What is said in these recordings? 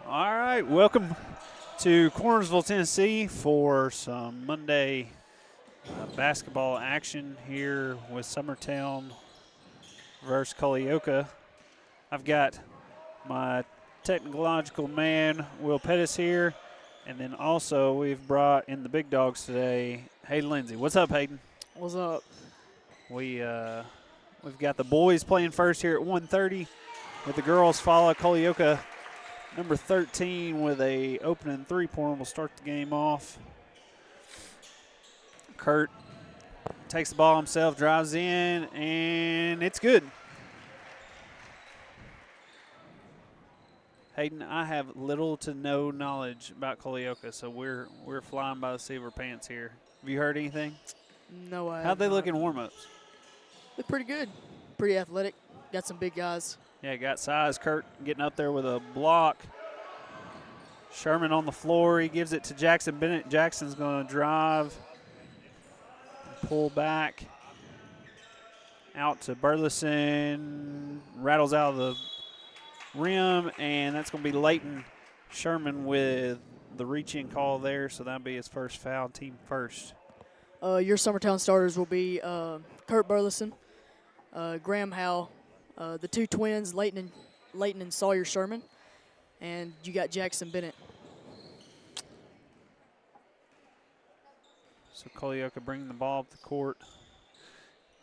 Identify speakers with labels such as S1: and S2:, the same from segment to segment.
S1: All right, welcome to Cornersville, Tennessee for some Monday basketball action here with Summertown versus Culleoka. I've got my technological man, Will Pettis, here, and then also we've brought in the big dogs today, Hayden Lindsay. What's up, Hayden?
S2: What's up?
S1: We've got the boys playing first here at 1:30, with the girls follow Culleoka. Number 13 with a opening three-pointer will start the game off. Kurt takes the ball himself, drives in, and it's good. Hayden, I have little to no knowledge about Culleoka, so we're flying by the seat of our pants here. Have you heard anything?
S2: No, I
S1: How'd they look in warm-ups?
S2: They're pretty good. Pretty athletic. Got some big guys.
S1: Yeah, got size. Kurt getting up there with a block. Sherman on the floor. He gives it to Jackson Bennett. Jackson's going to drive, pull back, out to Burleson. Rattles out of the rim, and that's going to be Leighton Sherman with the reach-in call there, so that'll be his first foul, team first.
S2: Your Summertown starters will be Kurt Burleson, Graham Howe, the two twins, Leighton and Sawyer Sherman, and you got Jackson Bennett.
S1: So Culleoka bringing the ball up the court.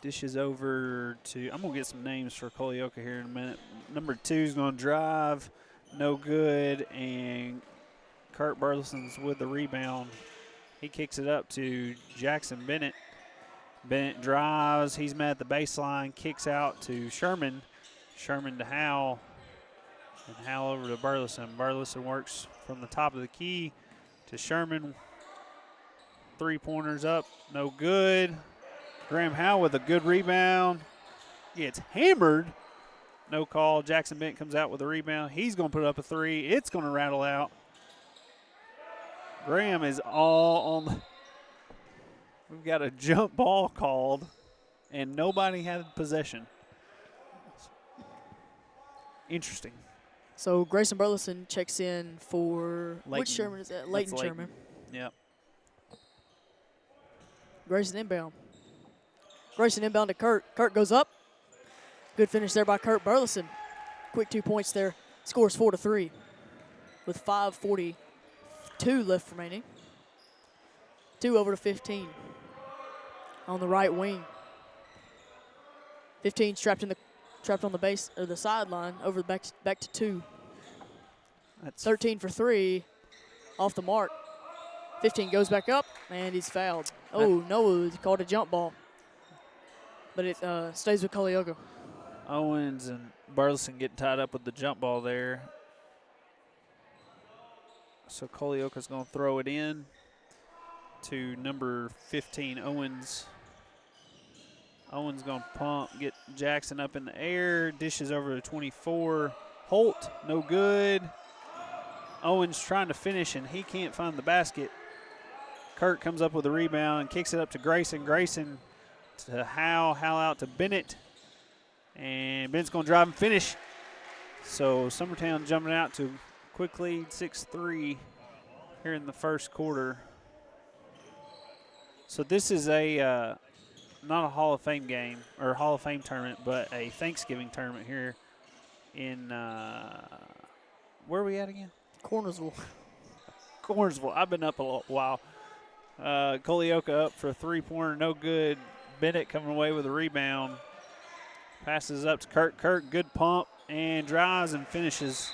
S1: Dishes over to, I'm going to get some names for Culleoka here in a minute. Number 2 is going to drive, no good, and Kurt Burleson's with the rebound. He kicks it up to Jackson Bennett. Bennett drives, he's met at the baseline, kicks out to Sherman. Sherman to Howell, and Howell over to Burleson. Burleson works from the top of the key to Sherman. Three-pointers up, no good. Graham Howell with a good rebound. Gets hammered. No call. Jackson Bennett comes out with a rebound. He's going to put up a three. It's going to rattle out. Graham is all on the – we've got a jump ball called, and nobody had possession. Interesting.
S2: So Grayson Burleson checks in for – which Sherman is that? Leighton Sherman.
S1: Yep.
S2: Grayson inbound. Grayson inbound to Kurt. Kurt goes up. Good finish there by Kurt Burleson. Quick 2 points there. Scores 4-3 with 5:42 left remaining. 2 over to 15 on the right wing. 15 trapped on the base or the sideline over the back to 2.
S1: That's
S2: 13 for 3 off the mark. 15 goes back up and he's fouled. Oh no, he's called a jump ball. But it stays with Culleoka.
S1: Owens and Burleson getting tied up with the jump ball there. So Culleoka's going to throw it in to number 15, Owens. Owens going to pump, get Jackson up in the air, dishes over to 24. Holt, no good. Owens trying to finish, and he can't find the basket. Kurt comes up with a rebound and kicks it up to Grayson. Grayson to Howe. Howe out to Bennett. And Bennett's going to drive and finish. So Summertown jumping out to quick lead, 6-3 here in the first quarter. So this is a not a Hall of Fame game or Hall of Fame tournament, but a Thanksgiving tournament here in where are we at again?
S2: Cornersville.
S1: Cornersville. I've been up a while. Culleoka up for a three-pointer, no good. Bennett coming away with a rebound. Passes up to Kurt. Kurt, good pump, and drives and finishes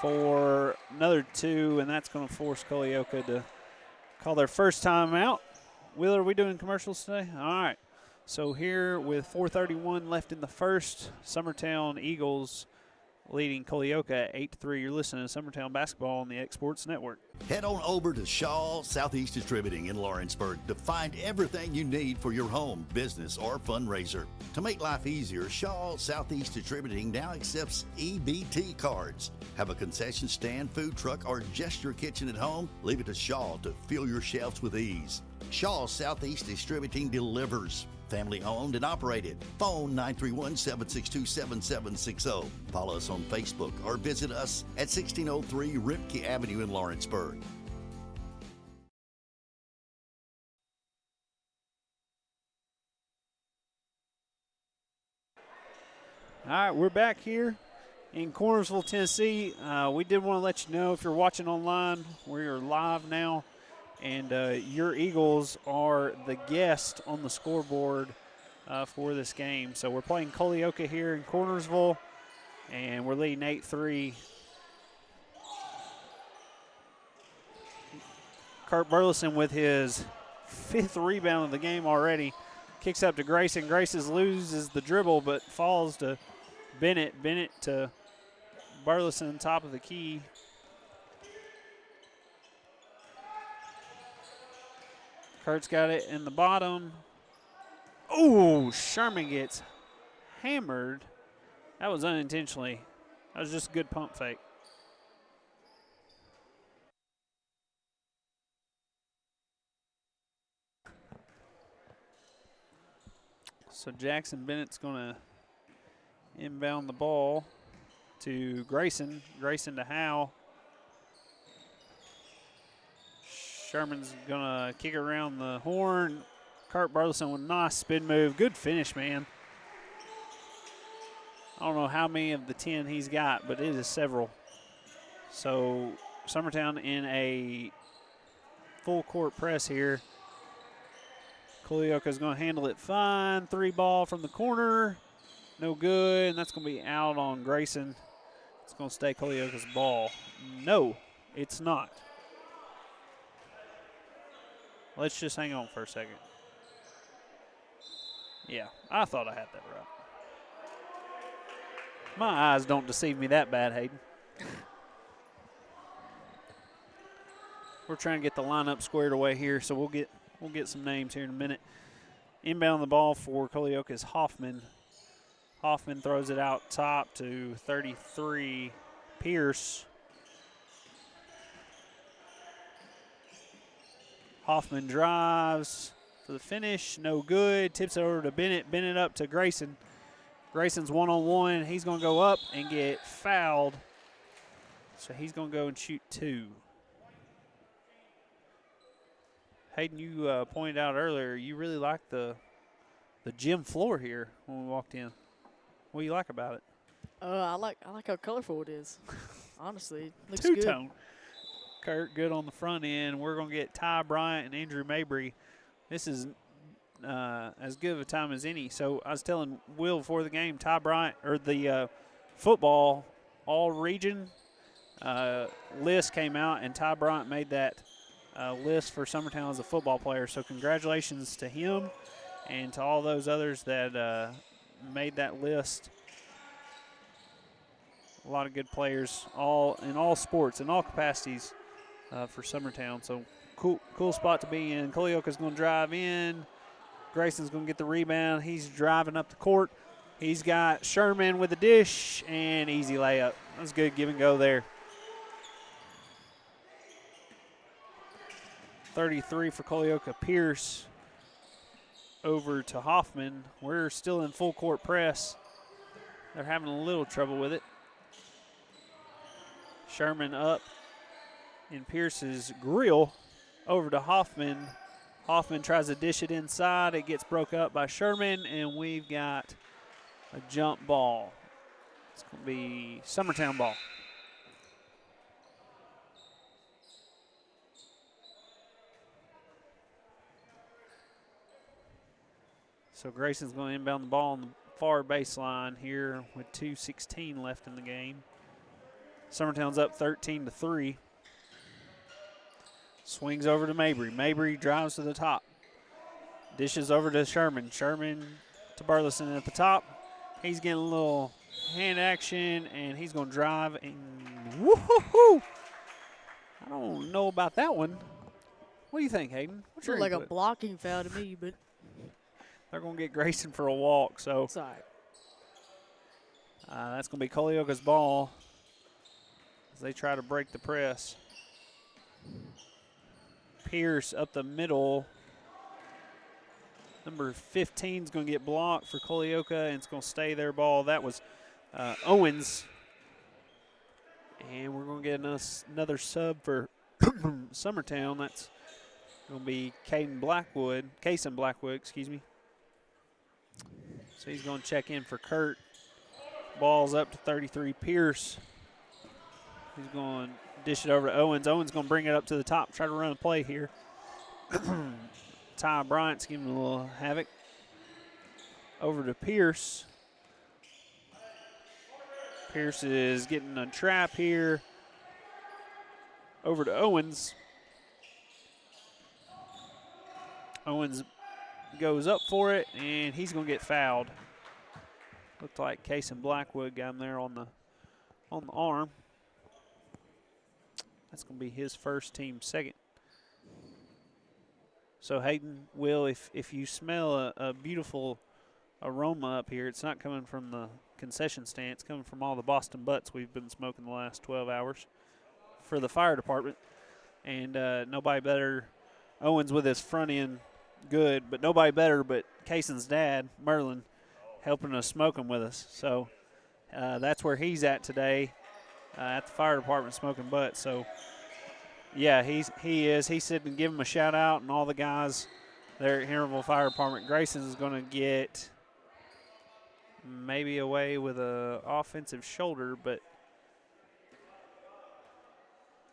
S1: for another 2, and that's going to force Culleoka to call their first time out. Wheeler, are we doing commercials today? All right. So here with 4:31 left in the first, Summertown Eagles leading Culleoka at 8-3. You're listening to Summertown Basketball on the X Sports Network.
S3: Head on over to Shaw Southeast Distributing in Lawrenceburg to find everything you need for your home, business, or fundraiser. To make life easier, Shaw Southeast Distributing now accepts EBT cards. Have a concession stand, food truck, or just your kitchen at home? Leave it to Shaw to fill your shelves with ease. Shaw Southeast Distributing delivers. Family owned and operated. Phone 931-762-7760. Follow us on Facebook or visit us at 1603 Ripke Avenue in Lawrenceburg.
S1: All right, we're back here in Cornersville, Tennessee. We did want to let you know if you're watching online, we are live now, and your Eagles are the guest on the scoreboard for this game. So we're playing Culleoka here in Cornersville, and we're leading 8-3. Kurt Burleson with his 5th rebound of the game already. Kicks up to Grayson. Grayson loses the dribble but falls to Bennett. Bennett to Burleson, top of the key. Kurt's got it in the bottom. Oh, Sherman gets hammered. That was unintentionally. That was just a good pump fake. So Jackson Bennett's going to inbound the ball to Grayson. Grayson to Howe. Sherman's going to kick it around the horn. Kurt Burleson with a nice spin move. Good finish, man. I don't know how many of the 10 he's got, but it is several. So Summertown in a full court press here. Culleoka is going to handle it fine. 3 ball from the corner. No good, and that's going to be out on Grayson. It's going to stay Culleoka's ball. No, it's not. Let's just hang on for a second. Yeah, I thought I had that right. My eyes don't deceive me that bad, Hayden. We're trying to get the lineup squared away here, so we'll get some names here in a minute. Inbound the ball for Culleoka is Hoffman. Hoffman throws it out top to 33, Pierce. Hoffman drives for the finish, no good. Tips it over to Bennett. Bennett up to Grayson. Grayson's one-on-one. He's going to go up and get fouled. So he's going to go and shoot 2. Hayden, you pointed out earlier you really like the gym floor here when we walked in. What do you like about it?
S2: I like how colorful it is. Honestly, it looks
S1: Two-tone.
S2: good.
S1: Kurt good on the front end. We're going to get Ty Bryant and Andrew Mabry. This is as good of a time as any. So I was telling Will before the game, Ty Bryant, or the football all-region list came out, and Ty Bryant made that list for Summertown as a football player. So congratulations to him and to all those others that made that list. A lot of good players, in all sports, in all capacities for Summertown. So cool spot to be in. Culleoka's going to drive in. Grayson's going to get the rebound. He's driving up the court. He's got Sherman with a dish and easy layup. That was good give and go there. 33 for Culleoka. Pierce over to Hoffman. We're still in full court press. They're having a little trouble with it. Sherman up in Pierce's grill over to Hoffman. Hoffman tries to dish it inside. It gets broke up by Sherman, and we've got a jump ball. It's going to be Summertown ball. So Grayson's going to inbound the ball on the far baseline here with 2:16 left in the game. Summertown's up 13-3. Swings over to Mabry. Mabry drives to the top. Dishes over to Sherman. Sherman to Burleson at the top. He's getting a little hand action, and he's going to drive. And woo-hoo-hoo! I don't know about that one. What do you think, Hayden? What's your
S2: Looked like
S1: input?
S2: a blocking foul to me, but
S1: They're going to get Grayson for a walk, so
S2: it's all right.
S1: that's going to be Culleoka's ball as they try to break the press. Pierce up the middle. Number 15 is going to get blocked for Culleoka, and it's going to stay their ball. That was Owens. And we're going to get another sub for Summertown. That's going to be Cason Blackwood, excuse me. So he's going to check in for Kurt. Ball's up to 33, Pierce. He's going to dish it over to Owens. Owens going to bring it up to the top, try to run a play here. Ty Bryant's giving him a little havoc. Over to Pierce. Pierce is getting a trap here. Over to Owens. Owens goes up for it, and he's going to get fouled. Looked like Cason Blackwood got him there on the arm. That's going to be his first, team second. So Hayden, Will, if you smell a beautiful aroma up here, it's not coming from the concession stand. It's coming from all the Boston butts we've been smoking the last 12 hours for the fire department. And nobody better, Owens with his front end good, but nobody better but Cason's dad, Merlin, helping us smoke them with us. So that's where he's at today, at the fire department smoking butts. So yeah, he is. He's sitting and give him a shout out, and all the guys there at Henryville Fire Department. Grayson's going to get maybe away with a offensive shoulder, but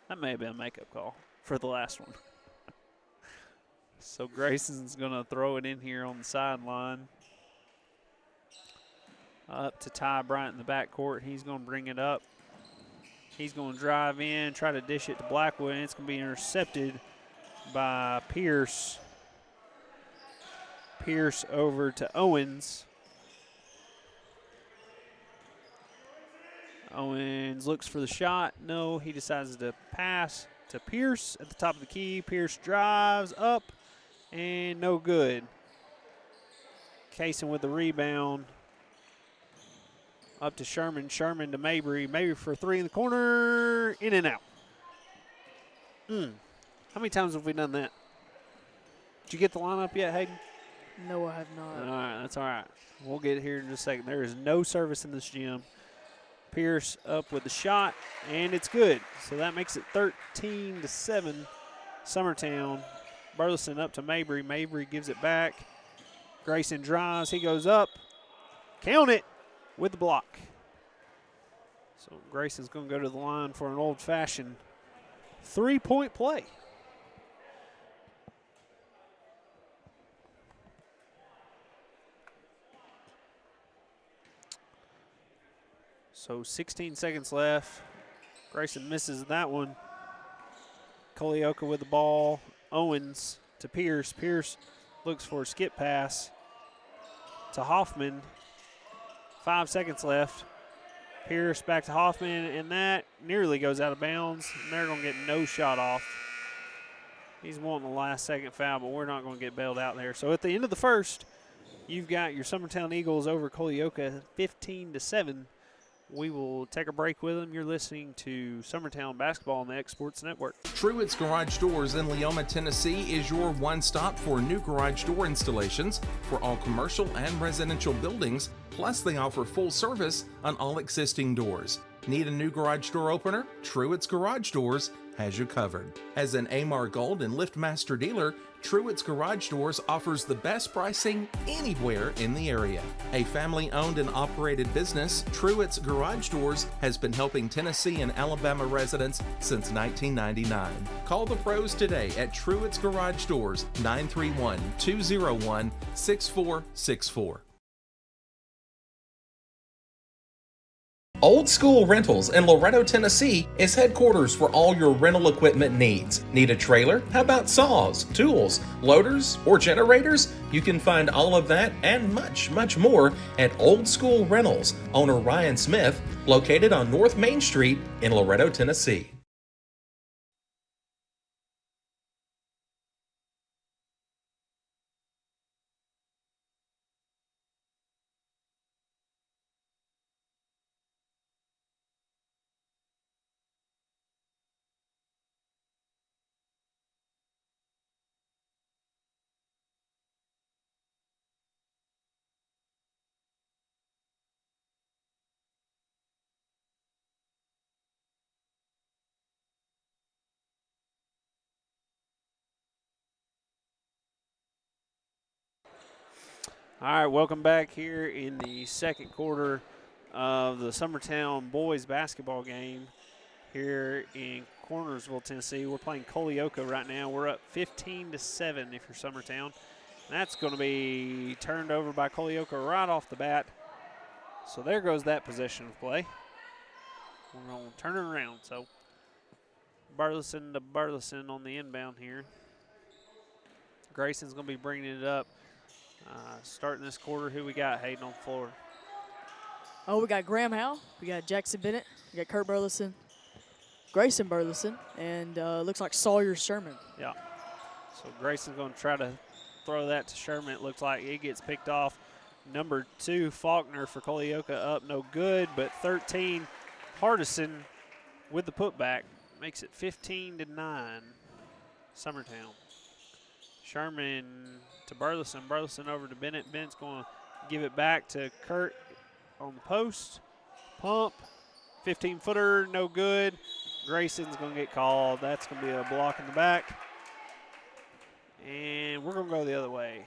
S1: that may have been a makeup call for the last one. So Grayson's going to throw it in here on the sideline. Up to Ty Bryant in the backcourt. He's going to bring it up. He's going to drive in, try to dish it to Blackwood, and it's going to be intercepted by Pierce. Pierce over to Owens. Owens looks for the shot. No, he decides to pass to Pierce at the top of the key. Pierce drives up, and no good. Cason with the rebound. Up to Sherman. Sherman to Mabry. Mabry for three in the corner. In and out. How many times have we done that? Did you get the lineup yet, Hayden?
S2: No, I have not.
S1: All right, that's all right. We'll get here in just a second. There is no service in this gym. Pierce up with the shot, and it's good. So that makes it 13-7. Summertown. Burleson up to Mabry. Mabry gives it back. Grayson drives. He goes up. Count it. With the block. So Grayson's going to go to the line for an old-fashioned three-point play. So 16 seconds left. Grayson misses that one. Culleoka with the ball. Owens to Pierce. Pierce looks for a skip pass to Hoffman. 5 seconds left. Pierce back to Hoffman, and that nearly goes out of bounds. And they're going to get no shot off. He's wanting the last second foul, but we're not going to get bailed out there. So at the end of the first, you've got your Summertown Eagles over Culleoka 15-7. We will take a break with them. You're listening to Summertown Basketball on the X Sports Network.
S4: Truett's Garage Doors in Leoma, Tennessee is your one-stop for new garage door installations for all commercial and residential buildings. Plus, they offer full service on all existing doors. Need a new garage door opener? Truett's Garage Doors has you covered. As an Amar Gold and LiftMaster dealer, Truett's Garage Doors offers the best pricing anywhere in the area. A family-owned and operated business, Truett's Garage Doors has been helping Tennessee and Alabama residents since 1999. Call the pros today at Truett's Garage Doors, 931-201-6464. Old School Rentals in Loretto, Tennessee is headquarters for all your rental equipment needs. Need a trailer? How about saws, tools, loaders, or generators? You can find all of that and much, much more at Old School Rentals. Owner Ryan Smith, located on North Main Street in Loretto, Tennessee.
S1: All right, welcome back here in the second quarter of the Summertown boys basketball game here in Cornersville, Tennessee. We're playing Culleoka right now. We're up 15-7 if you're Summertown. That's going to be turned over by Culleoka right off the bat. So there goes that possession of play. We're going to turn it around. So Burleson to Burleson on the inbound here. Grayson's going to be bringing it up. Starting this quarter, who we got, Hayden, on the floor?
S2: Oh, we got Graham Howe, we got Jackson Bennett, we got Kurt Burleson, Grayson Burleson, and looks like Sawyer Sherman.
S1: Yeah. So Grayson's going to try to throw that to Sherman. It looks like it gets picked off. Number 2, Faulkner for Culleoka up, no good, but 13, Hardison with the putback makes it 15-9, Summertown. Sherman to Burleson, Burleson over to Bennett. Bennett's going to give it back to Kurt on the post. Pump, 15-footer, no good. Grayson's going to get called. That's going to be a block in the back. And we're going to go the other way.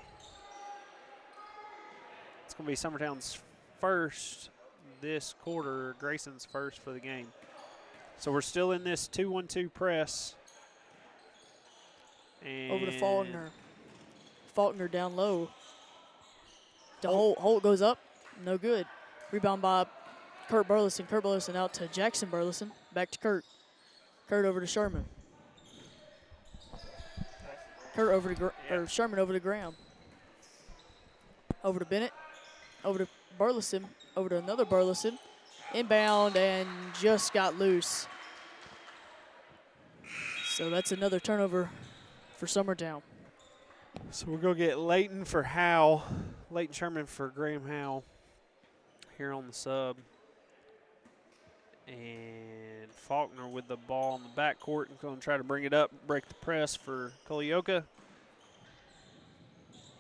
S1: It's going to be Summertown's first this quarter, Grayson's first for the game. So we're still in this 2-1-2 press. And
S2: Over to Faulkner. Faulkner down low. To Holt. Holt goes up. No good. Rebound by Kurt Burleson. Kurt Burleson out to Jackson Burleson. Back to Kurt. Kurt over to Sherman. Kurt over to or Sherman over to Graham. Over to Bennett. Over to Burleson. Over to another Burleson. Inbound and just got loose. So that's another turnover for Summertown.
S1: So we're going to get Leighton for Howe. Leighton Sherman for Graham Howe here on the sub. And Faulkner with the ball in the backcourt and going to try to bring it up, break the press for Culleoka.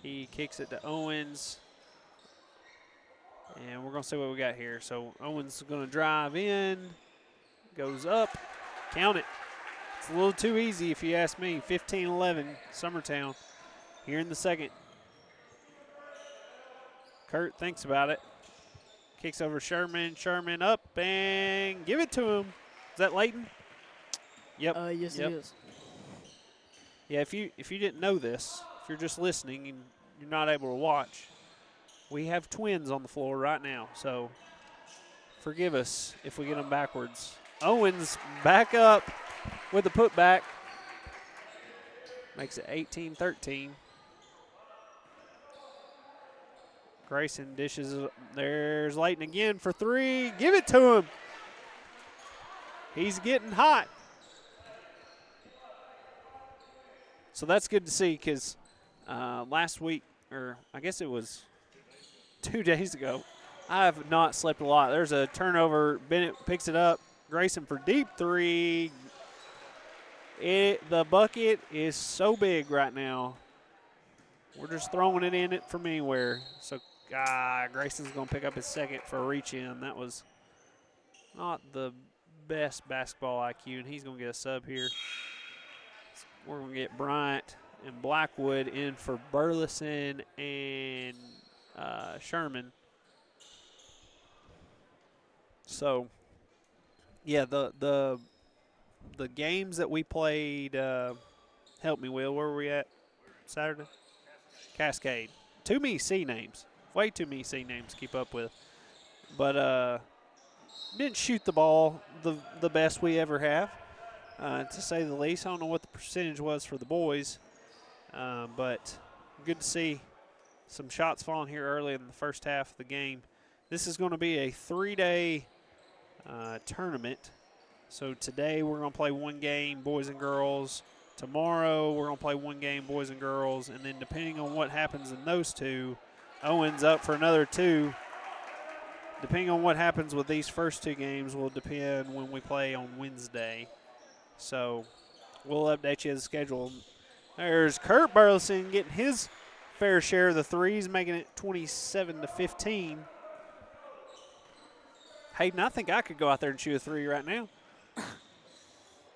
S1: He kicks it to Owens. And we're going to see what we got here. So Owens is going to drive in, goes up, count it. It's a little too easy if you ask me. 15-11, Summertown here in the second. Kurt thinks about it. Kicks over Sherman. Sherman up and give it to him. Is that Leighton? Yep.
S2: Yes,
S1: yep.
S2: it is.
S1: Yeah, if you didn't know this, if you're just listening and you're not able to watch, we have twins on the floor right now. So forgive us if we get them backwards. Owens back up with the putback. Makes it 18-13. Grayson dishes. There's Leighton again for 3. Give it to him. He's getting hot. So that's good to see because last week, or I guess it was 2 days ago, I have not slept a lot. There's a turnover. Bennett picks it up. Grayson for deep 3. The bucket is so big right now. We're just throwing it in it from anywhere. So Grayson's going to pick up his second for a reach in. That was not the best basketball IQ, and he's going to get a sub here. We're going to get Bryant and Blackwood in for Burleson and Sherman. So, yeah, the games that we played, help me, Will, where were we at Saturday? Cascade. Too many C names. Way too many C names to keep up with. But didn't shoot the ball the best we ever have, to say the least. I don't know what the percentage was for the boys, but good to see some shots falling here early in the first half of the game. This is going to be a 3-day tournament. So today we're going to play one game, boys and girls. Tomorrow we're going to play one game, boys and girls. And then depending on what happens in those two, Owens up for another 2. Depending on what happens with these first 2 games will depend when we play on Wednesday. So we'll update you the schedule. There's Kurt Burleson getting his fair share of the 3s, making it 27-15. Hayden, I think I could go out there and shoot a 3 right now.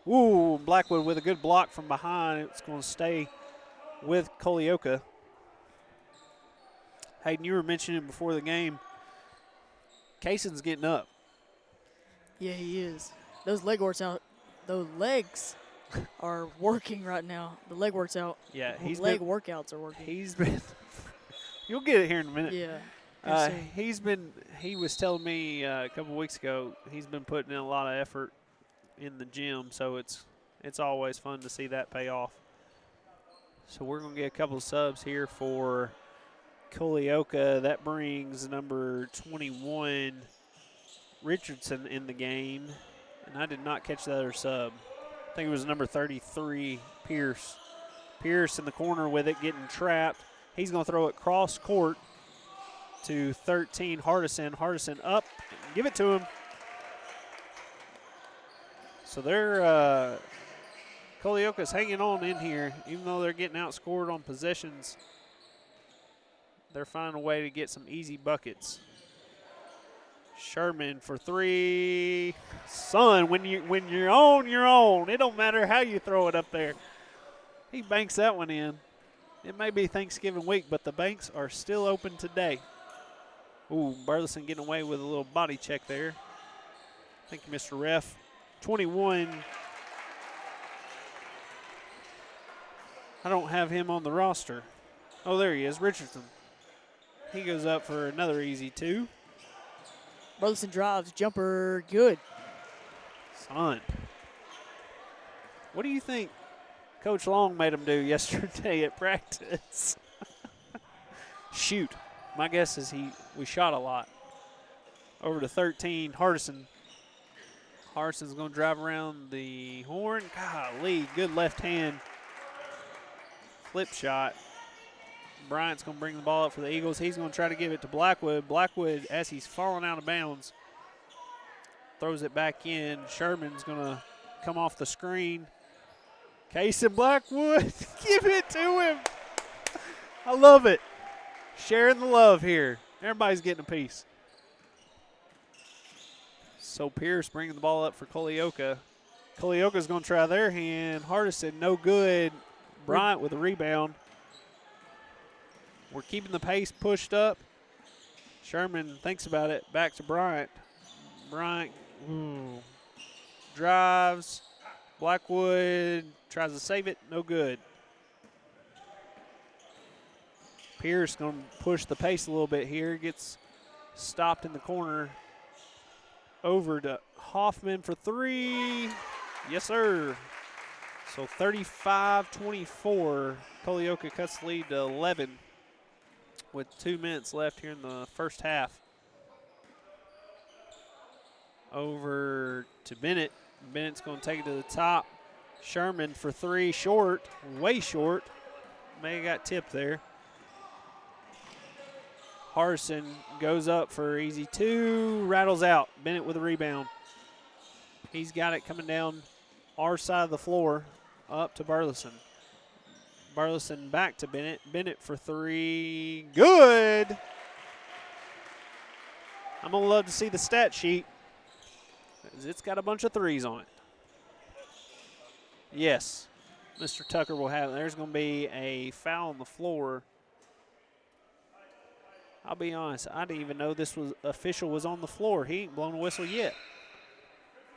S1: Ooh, Blackwood with a good block from behind. It's going to stay with Culleoka. Hayden, you were mentioning before the game, Kayson's getting up.
S2: Yeah, he is. Those legs are working right now. The leg works out.
S1: Yeah,
S2: workouts are working.
S1: He's been. You'll get it here in a minute.
S2: Yeah.
S1: He was telling me a couple weeks ago he's been putting in a lot of effort in the gym, so it's always fun to see that pay off. So we're going to get a couple of subs here for Culleoka. That brings number 21 Richardson in the game, and I did not catch the other sub. I think it was number 33 Pierce. Pierce in the corner with it, getting trapped. He's going to throw it cross court to 13 Hardison. Hardison up, give it to him. So they're Culleoka's hanging on in here, even though they're getting outscored on possessions. They're finding a way to get some easy buckets. Sherman for three. Son, when you're on, you're on. It don't matter how you throw it up there. He banks that one in. It may be Thanksgiving week, but the banks are still open today. Ooh, Burleson getting away with a little body check there. Thank you, Mr. Ref. 21. I don't have him on the roster. Oh, there he is, Richardson. He goes up for another easy two.
S2: Burleson drives, jumper, good.
S1: Son. What do you think Coach Long made him do yesterday at practice? Shoot. My guess is we shot a lot. Over to 13, Hardison. Hardison's going to drive around the horn. Golly, good left hand. Flip shot. Bryant's going to bring the ball up for the Eagles. He's going to try to give it to Blackwood. Blackwood, as he's falling out of bounds, throws it back in. Sherman's going to come off the screen. Kayson Blackwood, give it to him. I love it. Sharing the love here. Everybody's getting a piece. So Pierce bringing the ball up for Culleoka. Culleoka's going to try their hand. Hardison, no good. Bryant with a rebound. We're keeping the pace pushed up. Sherman thinks about it. Back to Bryant. Bryant drives. Blackwood tries to save it. No good. Pierce going to push the pace a little bit here. Gets stopped in the corner. Over to Hoffman for three. Yes, sir. So 35-24. Culleoka cuts the lead to 11 with 2 minutes left here in the first half. Over to Bennett. Bennett's going to take it to the top. Sherman for three, short, way short. May have got tipped there. Harrison goes up for easy two, rattles out. Bennett with a rebound. He's got it coming down our side of the floor, up to Burleson. Burleson back to Bennett. Bennett for three, good. I'm going to love to see the stat sheet. It's got a bunch of threes on it. Yes, Mr. Tucker will have it. There's going to be a foul on the floor. I'll be honest, I didn't even know this official was on the floor. He ain't blown a whistle yet.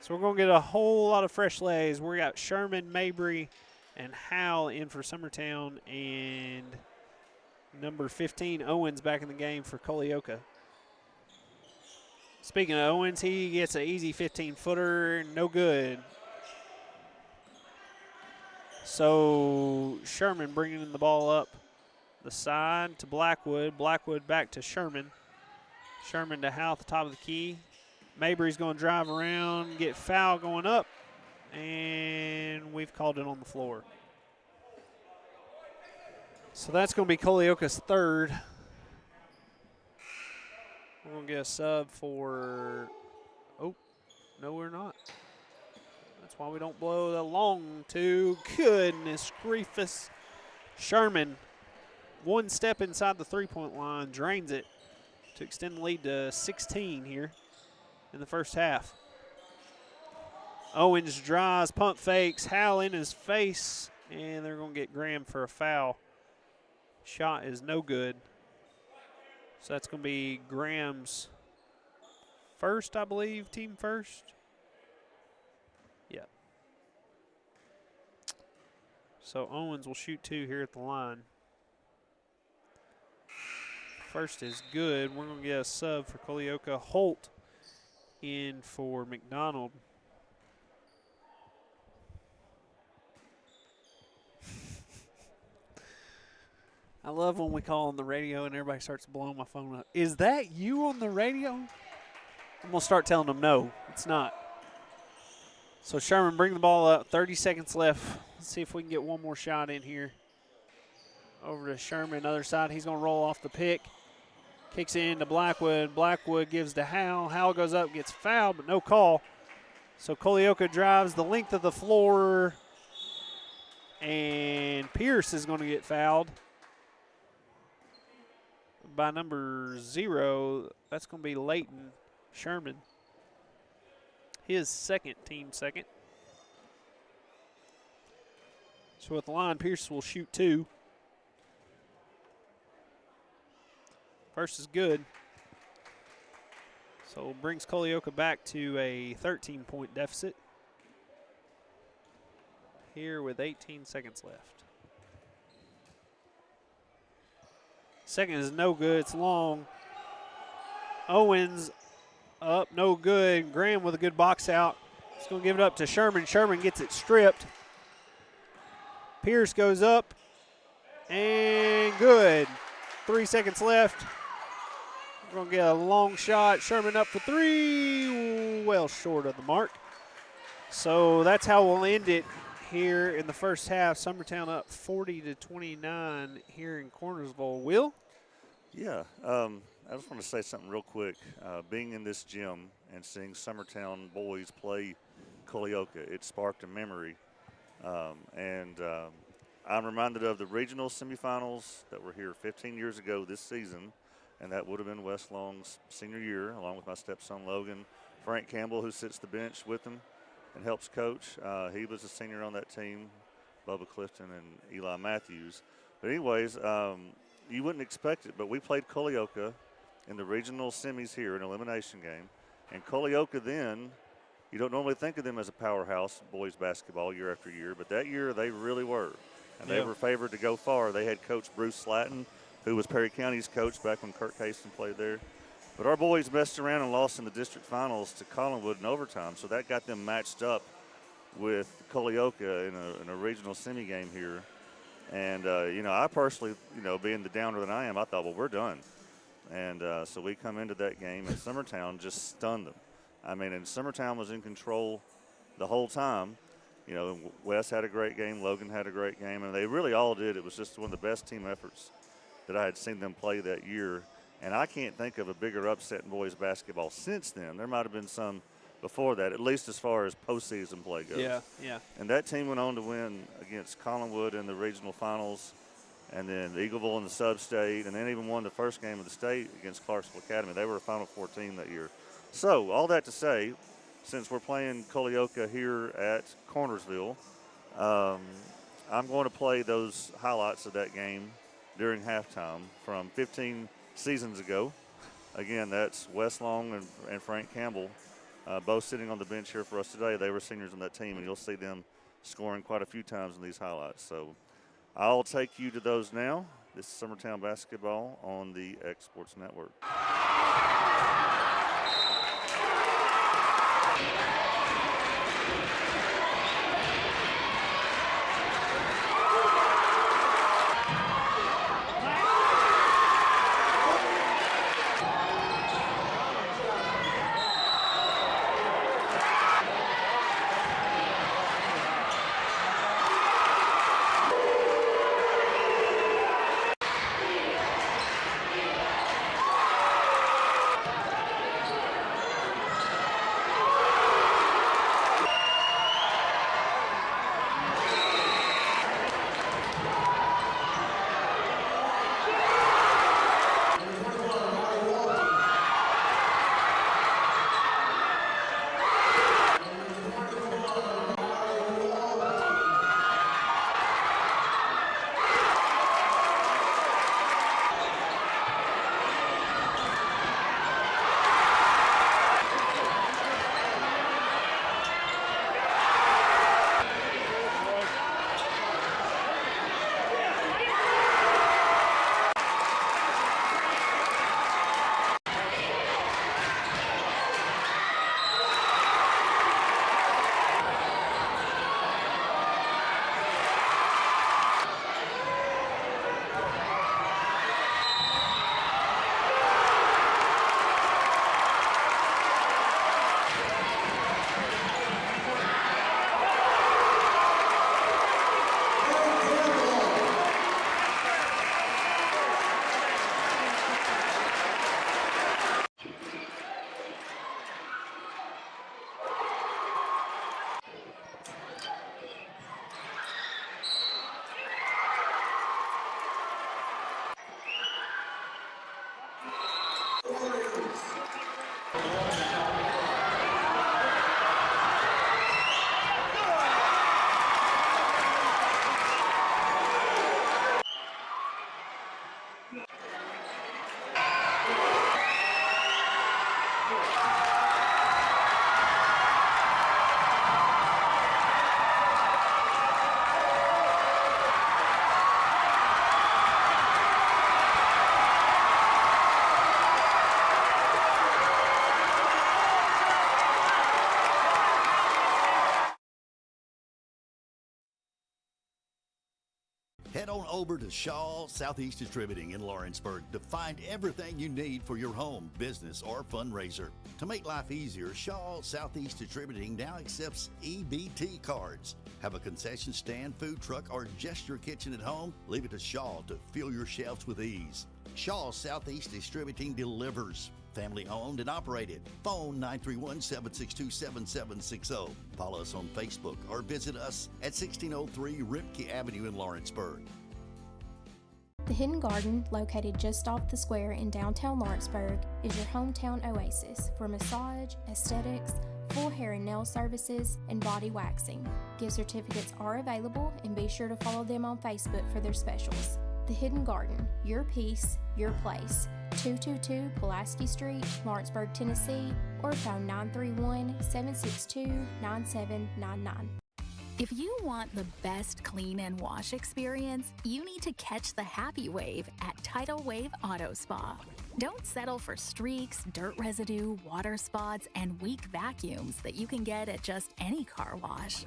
S1: So we're going to get a whole lot of fresh legs. We got Sherman, Mabry, and Howell in for Summertown, and number 15, Owens, back in the game for Culleoka. Speaking of Owens, he gets an easy 15-footer, no good. So Sherman bringing the ball up the side to Blackwood. Blackwood back to Sherman. Sherman to Howell at the top of the key. Mabry's going to drive around, get foul going up, and we've called it on the floor. So that's going to be Culleoka's third. We're going to get a sub for, oh, no we're not. That's why we don't blow the long two. Goodness griefus. Sherman, one step inside the three-point line, drains it to extend the lead to 16 here in the first half. Owens drives, pump fakes, Howell in his face, and they're going to get Graham for a foul. Shot is no good. So that's going to be Graham's first, I believe, team first. Yeah. So Owens will shoot 2 here at the line. First is good. We're going to get a sub for Culleoka. Holt in for McDonald. I love when we call on the radio and everybody starts blowing my phone up. Is that you on the radio? I'm going to start telling them no, it's not. So Sherman, bring the ball up. 30 seconds left. Let's see if we can get one more shot in here. Over to Sherman, other side. He's going to roll off the pick. Kicks in to Blackwood. Blackwood gives to Howell. Howell goes up, gets fouled, but no call. So Culleoka drives the length of the floor, and Pierce is going to get fouled by number 0. That's going to be Leighton Sherman. His second, team second. So at the line, Pierce will shoot 2. First is good. So brings Culleoka back to a 13-point deficit. Here with 18 seconds left. Second is no good. It's long. Owens up, no good. Graham with a good box out. He's going to give it up to Sherman. Sherman gets it stripped. Pierce goes up, and good. 3 seconds left. We're going to get a long shot. Sherman up for 3, well short of the mark. So that's how we'll end it here in the first half. Summertown up 40-29 here in Cornersville. Will?
S5: Yeah, I just want to say something real quick. Being in this gym and seeing Summertown boys play Culleoka, it sparked a memory. I'm reminded of the regional semifinals that were here 15 years ago this season, and that would have been Wes Long's senior year, along with my stepson Logan. Frank Campbell, who sits the bench with him and helps coach. He was a senior on that team, Bubba Clifton and Eli Matthews. But anyways, you wouldn't expect it, but we played Culleoka in the regional semis here, an elimination game. And Culleoka then, you don't normally think of them as a powerhouse boys basketball year after year, but that year they really were. And they were favored to go far. They had Coach Bruce Slatton, who was Perry County's coach back when Kirk Haston played there. But our boys messed around and lost in the district finals to Collinwood in overtime, so that got them matched up with Culleoka in a regional semi game here. And, I personally, being the downer that I am, I thought, well, we're done. And so we come into that game, and Summertown just stunned them. I mean, and Summertown was in control the whole time. Wes had a great game, Logan had a great game, and they really all did. It was just one of the best team efforts that I had seen them play that year. And I can't think of a bigger upset in boys basketball since then. There might have been some before that, at least as far as postseason play goes.
S1: Yeah.
S5: And that team went on to win against Collinwood in the regional finals, and then Eagleville in the sub-state, and then even won the first game of the state against Clarksville Academy. They were a Final Four team that year. So all that to say, since we're playing Culleoka here at Cornersville, I'm going to play those highlights of that game during halftime from 15 seasons ago. Again, that's Wes Long and Frank Campbell, both sitting on the bench here for us today. They were seniors on that team, and you'll see them scoring quite a few times in these highlights. So I'll take you to those now. This is Summertown Basketball on the X Sports Network.
S3: Head on over to Shaw Southeast Distributing in Lawrenceburg to find everything you need for your home, business, or fundraiser. To make life easier, Shaw Southeast Distributing now accepts EBT cards. Have a concession stand, food truck, or just your kitchen at home? Leave it to Shaw to fill your shelves with ease. Shaw Southeast Distributing delivers. Family owned and operated. Phone 931-762-7760. Follow us on Facebook or visit us at 1603 Rimke Avenue in Lawrenceburg.
S6: The Hidden Garden, located just off the square in downtown Lawrenceburg, is your hometown oasis for massage, aesthetics, full hair and nail services, and body waxing. Gift certificates are available, and be sure to follow them on Facebook for their specials. The Hidden Garden, your peace, your place. 222 Pulaski Street, Lawrenceburg, Tennessee, or phone 931-762-9799.
S7: If you want the best clean and wash experience, you need to catch the happy wave at Tidal Wave Auto Spa. Don't settle for streaks, dirt residue, water spots, and weak vacuums that you can get at just any car wash.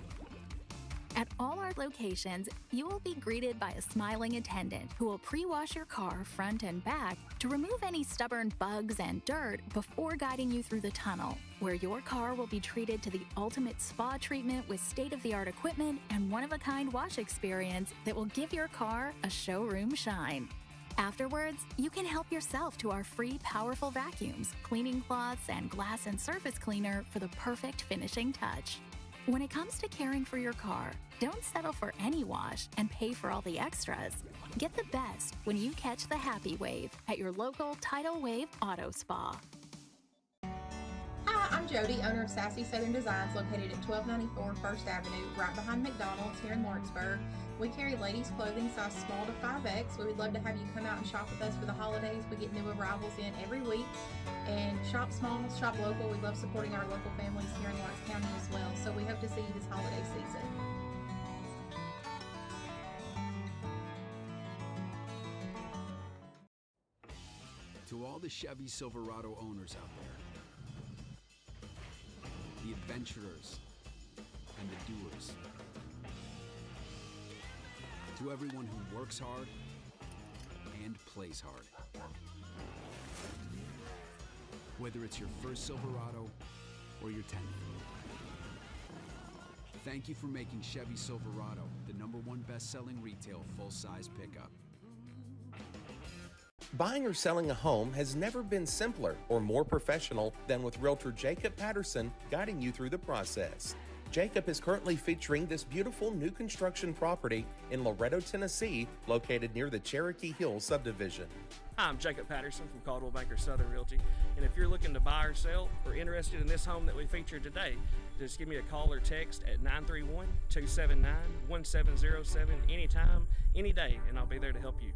S7: At all our locations, you will be greeted by a smiling attendant who will pre-wash your car front and back to remove any stubborn bugs and dirt before guiding you through the tunnel, where your car will be treated to the ultimate spa treatment with state-of-the-art equipment and one-of-a-kind wash experience that will give your car a showroom shine. Afterwards, you can help yourself to our free powerful vacuums, cleaning cloths, and glass and surface cleaner for the perfect finishing touch. When it comes to caring for your car, don't settle for any wash and pay for all the extras. Get the best when you catch the happy wave at your local Tidal Wave Auto Spa.
S8: Hi, I'm Jody, owner of Sassy Southern Designs, located at 1294 First Avenue, right behind McDonald's here in Lawrenceburg. We carry ladies' clothing size small to 5X. We would love to have you come out and shop with us for the holidays. We get new arrivals in every week. And shop small, shop local. We love supporting our local families here in Lawrence County as well. So we hope to see you this holiday season.
S9: To all the Chevy Silverado owners out there, the adventurers and the doers, to everyone who works hard and plays hard. Whether it's your first Silverado or your 10th. Thank you for making Chevy Silverado the #1 best-selling retail full-size pickup.
S4: Buying or selling a home has never been simpler or more professional than with Realtor Jacob Patterson guiding you through the process. Jacob is currently featuring this beautiful new construction property in Loretto, Tennessee, located near the Cherokee Hills subdivision.
S10: Hi, I'm Jacob Patterson from Caldwell Banker Southern Realty, and if you're looking to buy or sell or interested in this home that we featured today, just give me a call or text at 931-279-1707 anytime, any day, and I'll be there to help you.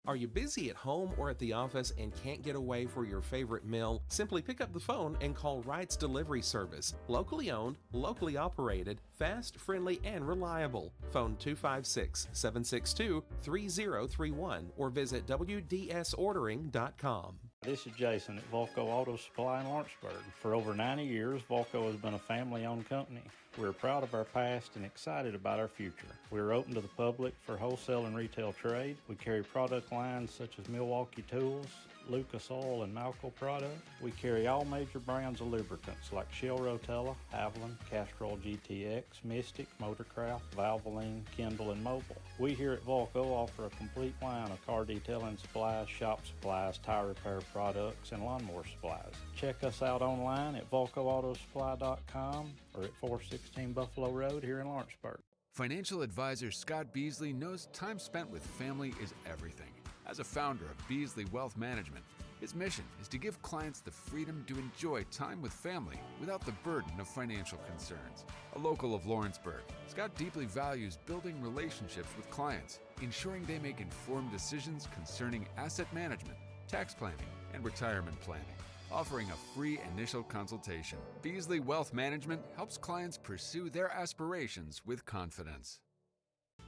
S4: Are you busy at home or at the office and can't get away for your favorite meal? Simply pick up the phone and call Wright's Delivery Service. Locally owned, locally operated, fast, friendly, and reliable. Phone 256-762-3031 or visit WDSordering.com.
S11: This is Jason at Volco Auto Supply in Lawrenceburg. For over 90 years, Volco has been a family-owned company. We're proud of our past and excited about our future. We're open to the public for wholesale and retail trade. We carry product lines such as Milwaukee Tools, Lucas Oil, and Malco product. We carry all major brands of lubricants like Shell Rotella, Haviland, Castrol GTX, Mystic, Motorcraft, Valvoline, Kindle, and Mobil. We here at Volco offer a complete line of car detailing supplies, shop supplies, tire repair products, and lawnmower supplies. Check us out online at VolcoAutosupply.com or at 416 Buffalo Road here in Lawrenceburg.
S9: Financial advisor Scott Beasley knows time spent with family is everything. As a founder of Beasley Wealth Management, his mission is to give clients the freedom to enjoy time with family without the burden of financial concerns. A local of Lawrenceburg, Scott deeply values building relationships with clients, ensuring they make informed decisions concerning asset management, tax planning, and retirement planning. offering a free initial consultation. Beasley Wealth Management helps clients pursue their aspirations with confidence.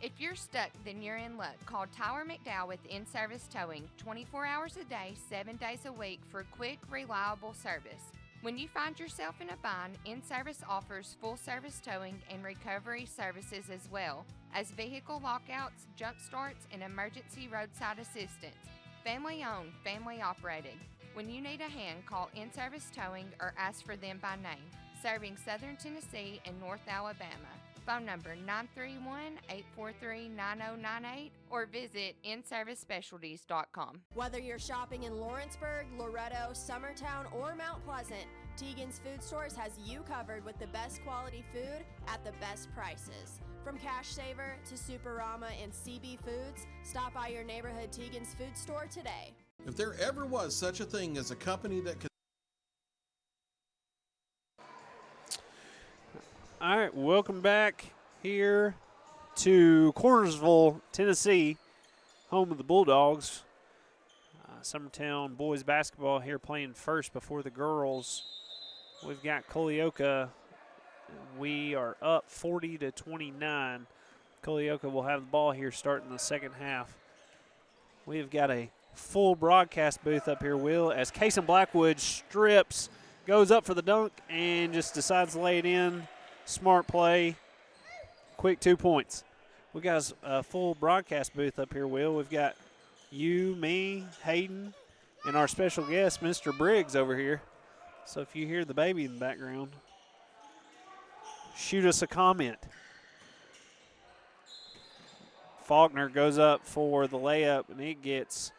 S12: If you're stuck, then you're in luck. Call Tyler McDowell with In-Service Towing, 24 hours a day, 7 days a week for quick, reliable service. When you find yourself in a bind, In-Service offers full-service towing and recovery services as well as vehicle lockouts, jump starts, and emergency roadside assistance. Family-owned, family-operated. When you need a hand, call In-Service Towing or ask for them by name. Serving Southern Tennessee and North Alabama. Phone number 931-843-9098 or visit inservicespecialties.com.
S13: Whether you're shopping in Lawrenceburg, Loretto, Summertown, or Mount Pleasant, Tegan's Food Stores has you covered with the best quality food at the best prices. From Cash Saver to Superama and CB Foods, stop by your neighborhood Tegan's Food Store today.
S14: If there ever was such a thing as a company that could.
S1: All right, welcome back here to Cornersville, Tennessee, home of the Bulldogs. Summertown boys basketball here playing first before the girls. We've got Culleoka. We are up 40-29. Culleoka will have the ball here starting the second half. We've got a full broadcast booth up here, Will, as Kason Blackwood strips, goes up for the dunk, and just decides to lay it in. Smart play. Quick 2 points. We got a full broadcast booth up here, Will. We've got you, me, Hayden, and our special guest, Mr. Briggs, over here. So if you hear the baby in the background, shoot us a comment. Faulkner goes up for the layup, and it gets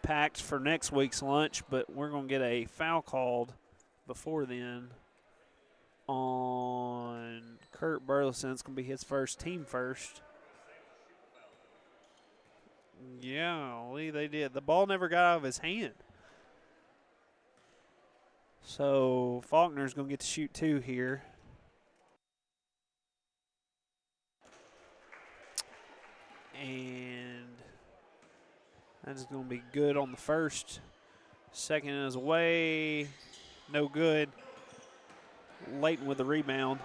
S1: packed for next week's lunch, but we're going to get a foul called before then on Kurt Burleson. It's going to be his first, team first. Yeah, they did. The ball never got out of his hand. So Faulkner's going to get to shoot 2 here. And that is going to be good on the first. Second is away. No good. Layton with the rebound.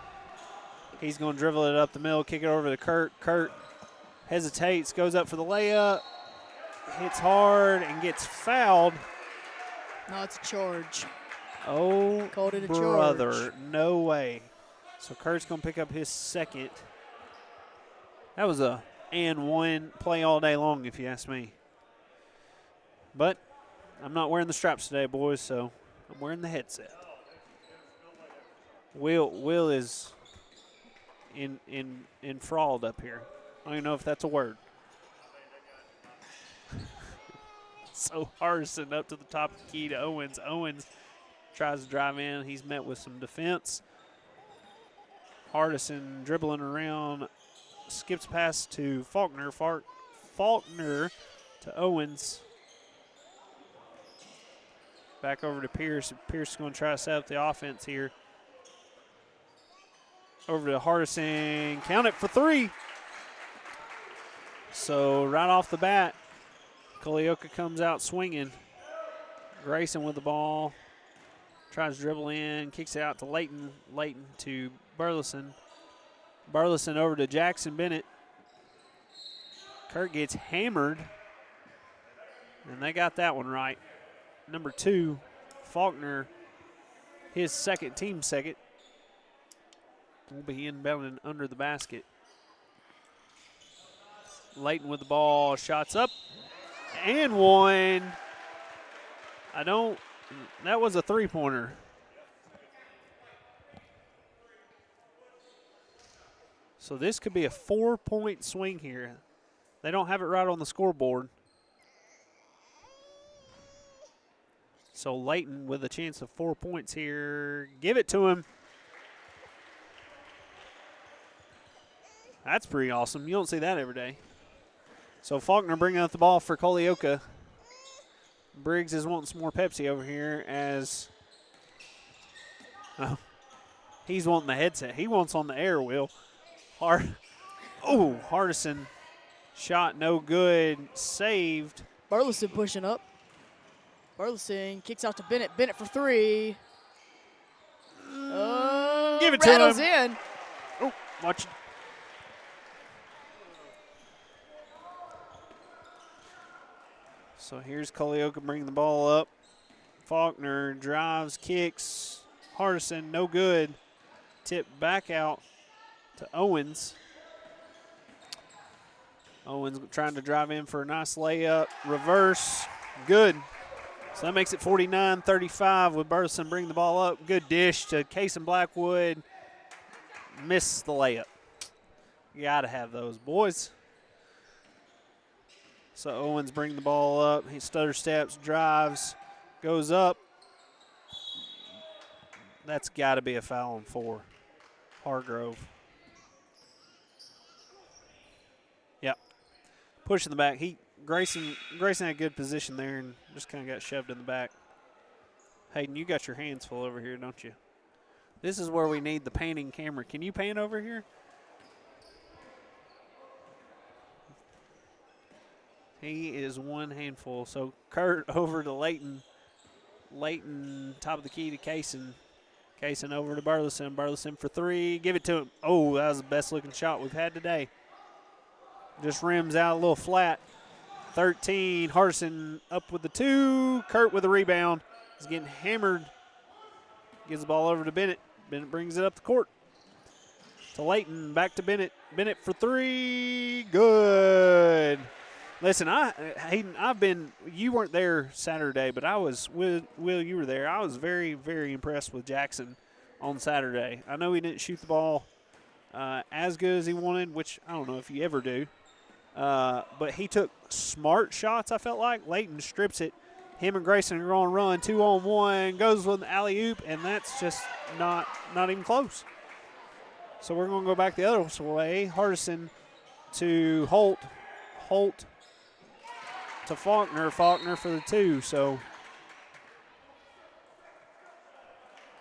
S1: He's going to dribble it up the middle, kick it over to Kurt. Kurt hesitates, goes up for the layup, hits hard, and gets fouled.
S2: No, it's a charge.
S1: Oh,
S2: called it a
S1: brother,
S2: charge.
S1: No way. So Kurt's going to pick up his second. That was a and one play all day long, if you ask me. But I'm not wearing the straps today, boys, so I'm wearing the headset. Will is enthralled up here. I don't even know if that's a word. So Hardison up to the top of the key to Owens. Owens tries to drive in. He's met with some defense. Hardison dribbling around, skips past to Faulkner. Faulkner to Owens. Back over to Pierce. Pierce is going to try to set up the offense here. Over to Hardison. Count it for 3. So right off the bat, Culleoka comes out swinging. Grayson with the ball. Tries to dribble in. Kicks it out to Layton. Layton to Burleson. Burleson over to Jackson Bennett. Kurt gets hammered. And they got that one right. Number 2, Faulkner, his second, team second. Will be inbounding under the basket. Layton with the ball, shots up, and one. That was a three-pointer. So this could be a 4-point swing here. They don't have it right on the scoreboard. So Layton with a chance of 4 points here. Give it to him. That's pretty awesome. You don't see that every day. So Faulkner bringing out the ball for Culleoka. Briggs is wanting some more Pepsi over here as he's wanting the headset. He wants on the air, Will. Hardison shot no good. Saved.
S2: Burleson pushing up. Burleson kicks out to Bennett. Bennett for three.
S1: Give it to
S2: rattles
S1: him.
S2: in.
S1: Oh, watch it. So here's Culleoka bringing the ball up. Faulkner drives, kicks. Hardison, no good. Tip back out to Owens. Owens trying to drive in for a nice layup. Reverse, good. So that makes it 49-35 with Burleson bringing the ball up. Good dish to Case and Blackwood. Miss the layup. You got to have those, boys. So Owens bringing the ball up. He stutter steps, drives, goes up. That's got to be a foul on 4. Hargrove. Yep. Pushing the back. Grayson had a good position there and just kind of got shoved in the back. Hayden, you got your hands full over here, don't you? This is where we need the panning camera. Can you pan over here? He is one handful. So Kurt over to Layton. Layton, top of the key to Kaysen. Kaysen over to Burleson. Burleson for 3. Give it to him. Oh, that was the best looking shot we've had today. Just rims out a little flat. 13. Hardison up with the 2. Kurt with a rebound. He's getting hammered. Gives the ball over to Bennett. Bennett brings it up the court. To Layton. Back to Bennett. Bennett for 3. Good. Listen, Hayden, you weren't there Saturday, but I was, Will, you were there. I was very, very impressed with Jackson on Saturday. I know he didn't shoot the ball as good as he wanted, which I don't know if you ever do. But he took smart shots, I felt like. Layton strips it. Him and Grayson are on run, 2-on-1, goes with an alley-oop, and that's just not even close. So we're going to go back the other way. Hardison to Holt. Holt to Faulkner. Faulkner for the 2. So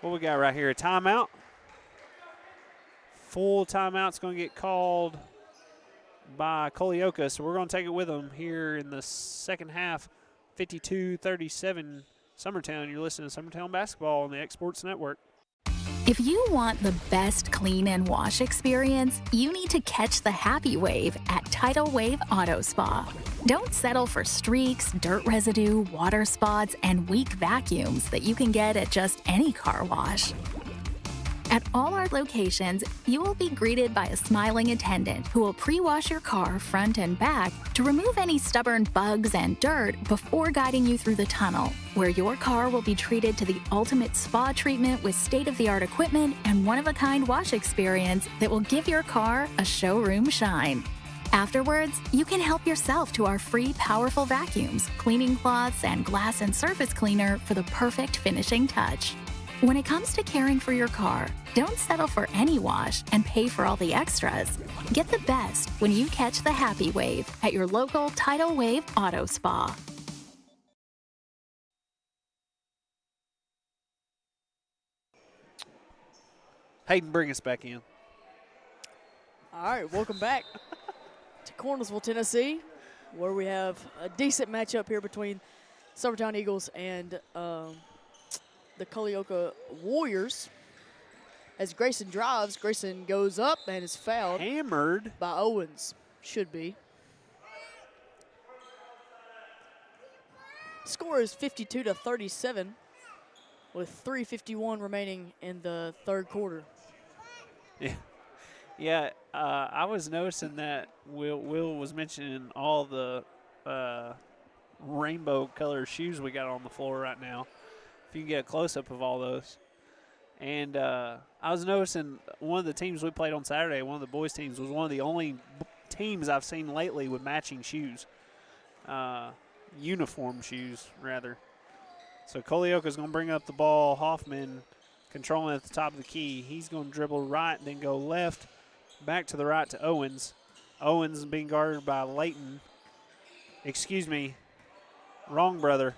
S1: what we got right here? A timeout. Full timeout's going to get called by Culleoka, so we're going to take it with them here in the second half. 52-37 Summertown. You're listening to Summertown Basketball on the X Sports Network.
S7: If you want the best clean and wash experience, you need to catch the happy wave at Tidal Wave Auto Spa. Don't settle for streaks, dirt residue, water spots, and weak vacuums that you can get at just any car wash. At all our locations, you will be greeted by a smiling attendant who will pre-wash your car front and back to remove any stubborn bugs and dirt before guiding you through the tunnel, where your car will be treated to the ultimate spa treatment with state-of-the-art equipment and one-of-a-kind wash experience that will give your car a showroom shine. Afterwards, you can help yourself to our free powerful vacuums, cleaning cloths, and glass and surface cleaner for the perfect finishing touch. When it comes to caring for your car, don't settle for any wash and pay for all the extras. Get the best when you catch the happy wave at your local Tidal Wave Auto Spa.
S1: Hayden, bring us back in.
S2: All right, welcome back to Cornersville, Tennessee, where we have a decent matchup here between Summertown Eagles and the Culleoka Warriors. As Grayson drives, Grayson goes up and is fouled.
S1: Hammered.
S2: By Owens. Should be. Score is 52-37 with 3:51 remaining in the third quarter.
S1: Yeah, I was noticing that Will was mentioning all the rainbow color shoes we got on the floor right now. If you can get a close-up of all those. And I was noticing one of the teams we played on Saturday, one of the boys' teams, was one of the only teams I've seen lately with matching shoes. Uniform shoes, rather. So Culleoka's going to bring up the ball. Hoffman controlling at the top of the key. He's going to dribble right, then go left, back to the right to Owens. Owens being guarded by Layton. Excuse me, wrong brother.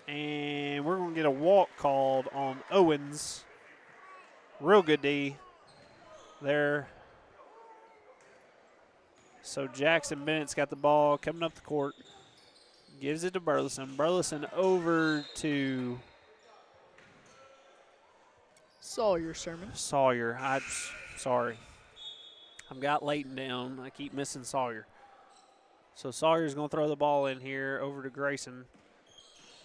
S1: And we're going to get a walk called on Owens. Real good D there. So Jackson Bennett's got the ball coming up the court. Gives it to Burleson. Burleson over to
S2: Sawyer Sherman.
S1: Sawyer. Sorry. I've got Layton down. I keep missing Sawyer. So Sawyer's going to throw the ball in here over to Grayson.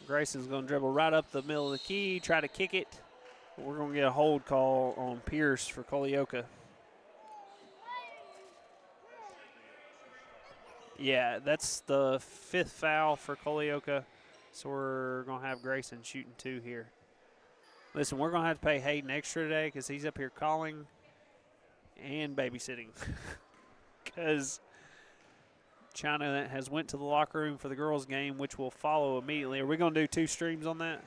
S1: Grayson's going to dribble right up the middle of the key, try to kick it. But we're going to get a hold call on Pierce for Culleoka. Yeah, that's the 5th foul for Culleoka. So we're going to have Grayson shooting 2 here. Listen, we're going to have to pay Hayden extra today because he's up here calling and babysitting. Because China has went to the locker room for the girls' game, which will follow immediately. Are we going to do 2 streams on that?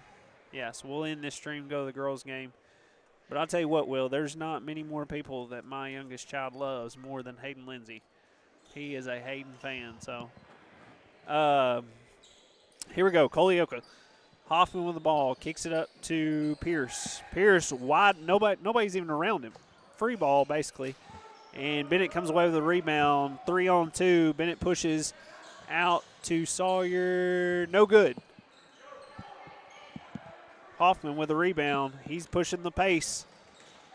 S1: Yeah, so we'll end this stream, go to the girls' game. But I'll tell you what, Will, there's not many more people that my youngest child loves more than Hayden Lindsay. He is a Hayden fan. So here we go. Culleoka. Hoffman with the ball. Kicks it up to Pierce. Pierce wide. Nobody's even around him. Free ball, basically. And Bennett comes away with a rebound. 3-on-2. Bennett pushes out to Sawyer. No good. Hoffman with a rebound. He's pushing the pace.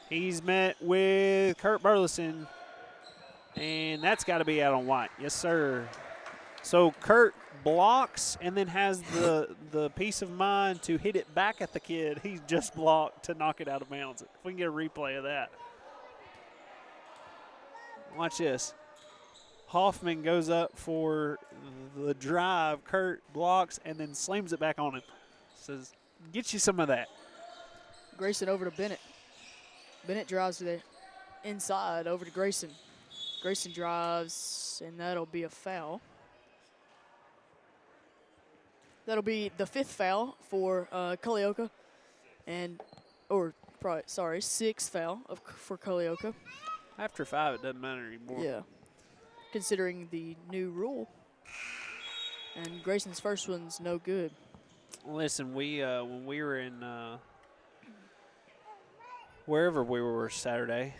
S1: He's met with Kurt Burleson. And that's got to be out on White. Yes, sir. So Kurt blocks and then has the peace of mind to hit it back at the kid. He's just blocked to knock it out of bounds. If we can get a replay of that. Watch this. Hoffman goes up for the drive. Kurt blocks and then slams it back on him. Says, get you some of that.
S2: Grayson over to Bennett. Bennett drives to the inside over to Grayson. Grayson drives, and that'll be a foul. That'll be the 5th foul for Culleoka, or 6th foul for Culleoka.
S1: After 5, it doesn't matter anymore.
S2: Yeah, considering the new rule. And Grayson's first one's no good.
S1: Listen, we when we were in wherever we were Saturday,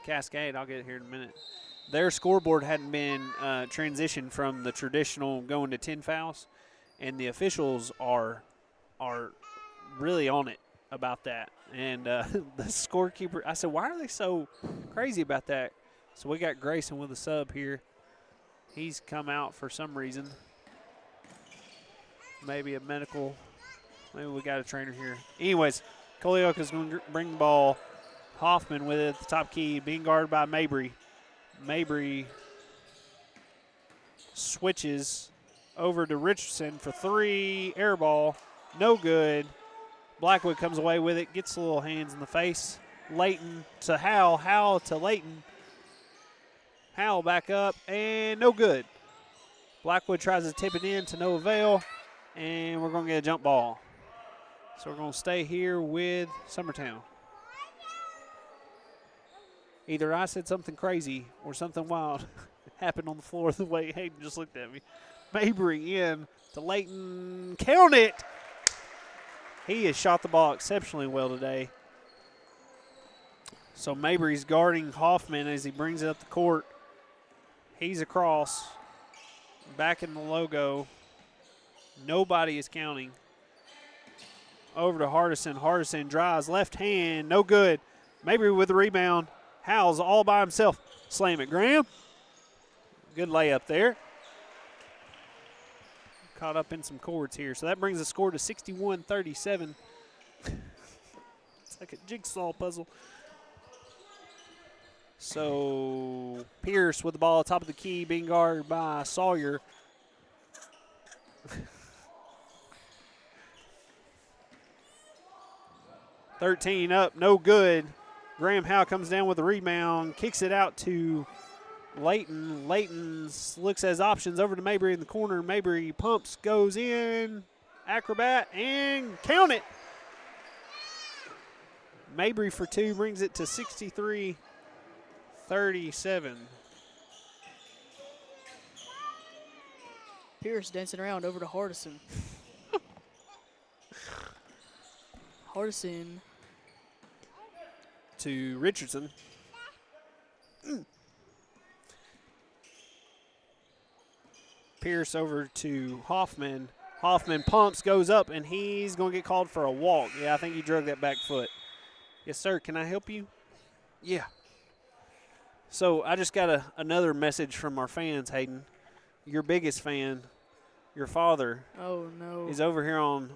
S1: Cascade, I'll get here in a minute. Their scoreboard hadn't been transitioned from the traditional going to 10 fouls, and the officials are really on it about that. And the scorekeeper, I said, why are they so crazy about that? So we got Grayson with a sub here. He's come out for some reason. Maybe a medical. Maybe we got a trainer here. Anyways, Culleoka's going to bring the ball. Hoffman with it at the top key, being guarded by Mabry. Mabry switches over to Richardson for 3. Air ball. No good. Blackwood comes away with it, gets a little hands in the face. Layton to Howell. Howell to Layton. Howell back up, and no good. Blackwood tries to tip it in to no avail, and we're going to get a jump ball. So we're going to stay here with Summertown. Either I said something crazy or something wild happened on the floor the way Hayden just looked at me. Mabry in to Layton. Count it! He has shot the ball exceptionally well today. So Mabry's guarding Hoffman as he brings it up the court. He's across. Back in the logo. Nobody is counting. Over to Hardison. Hardison drives left hand. No good. Mabry with the rebound. Howell's all by himself. Slam it, Graham. Good layup there. Caught up in some cords here. So that brings the score to 61-37. It's like a jigsaw puzzle. So Pierce with the ball at top of the key, being guarded by Sawyer. $13 up, no good. Graham Howe comes down with the rebound, kicks it out to Layton. Layton looks as options over to Mabry in the corner. Mabry pumps, goes in, acrobat, and count it. Mabry for 2 brings it to 63-37.
S2: Pierce dancing around over to Hardison. Hardison
S1: to Richardson. Pierce over to Hoffman. Hoffman pumps, goes up, and he's going to get called for a walk. Yeah, I think he drug that back foot. Yes, sir. Can I help you? Yeah. So I just got another message from our fans, Hayden. Your biggest fan, your father,
S2: Oh, no.
S1: is over here on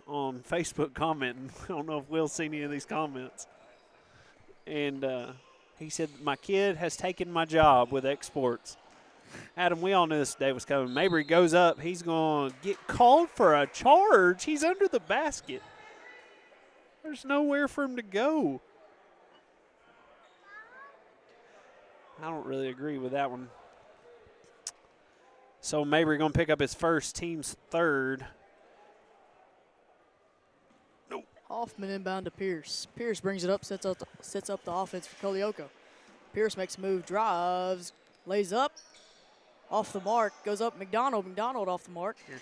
S1: Facebook commenting. I don't know if Will's seen any of these comments. And he said, my kid has taken my job with Exports. Adam, we all knew this day was coming. Mabry goes up. He's going to get called for a charge. He's under the basket. There's nowhere for him to go. I don't really agree with that one. So Mabry going to pick up his first, team's third.
S2: Nope. Hoffman inbound to Pierce. Pierce brings it up, sets up the offense for Culleoka. Pierce makes a move, drives, lays up, off the mark, goes up McDonald. McDonald off the mark.
S1: Here.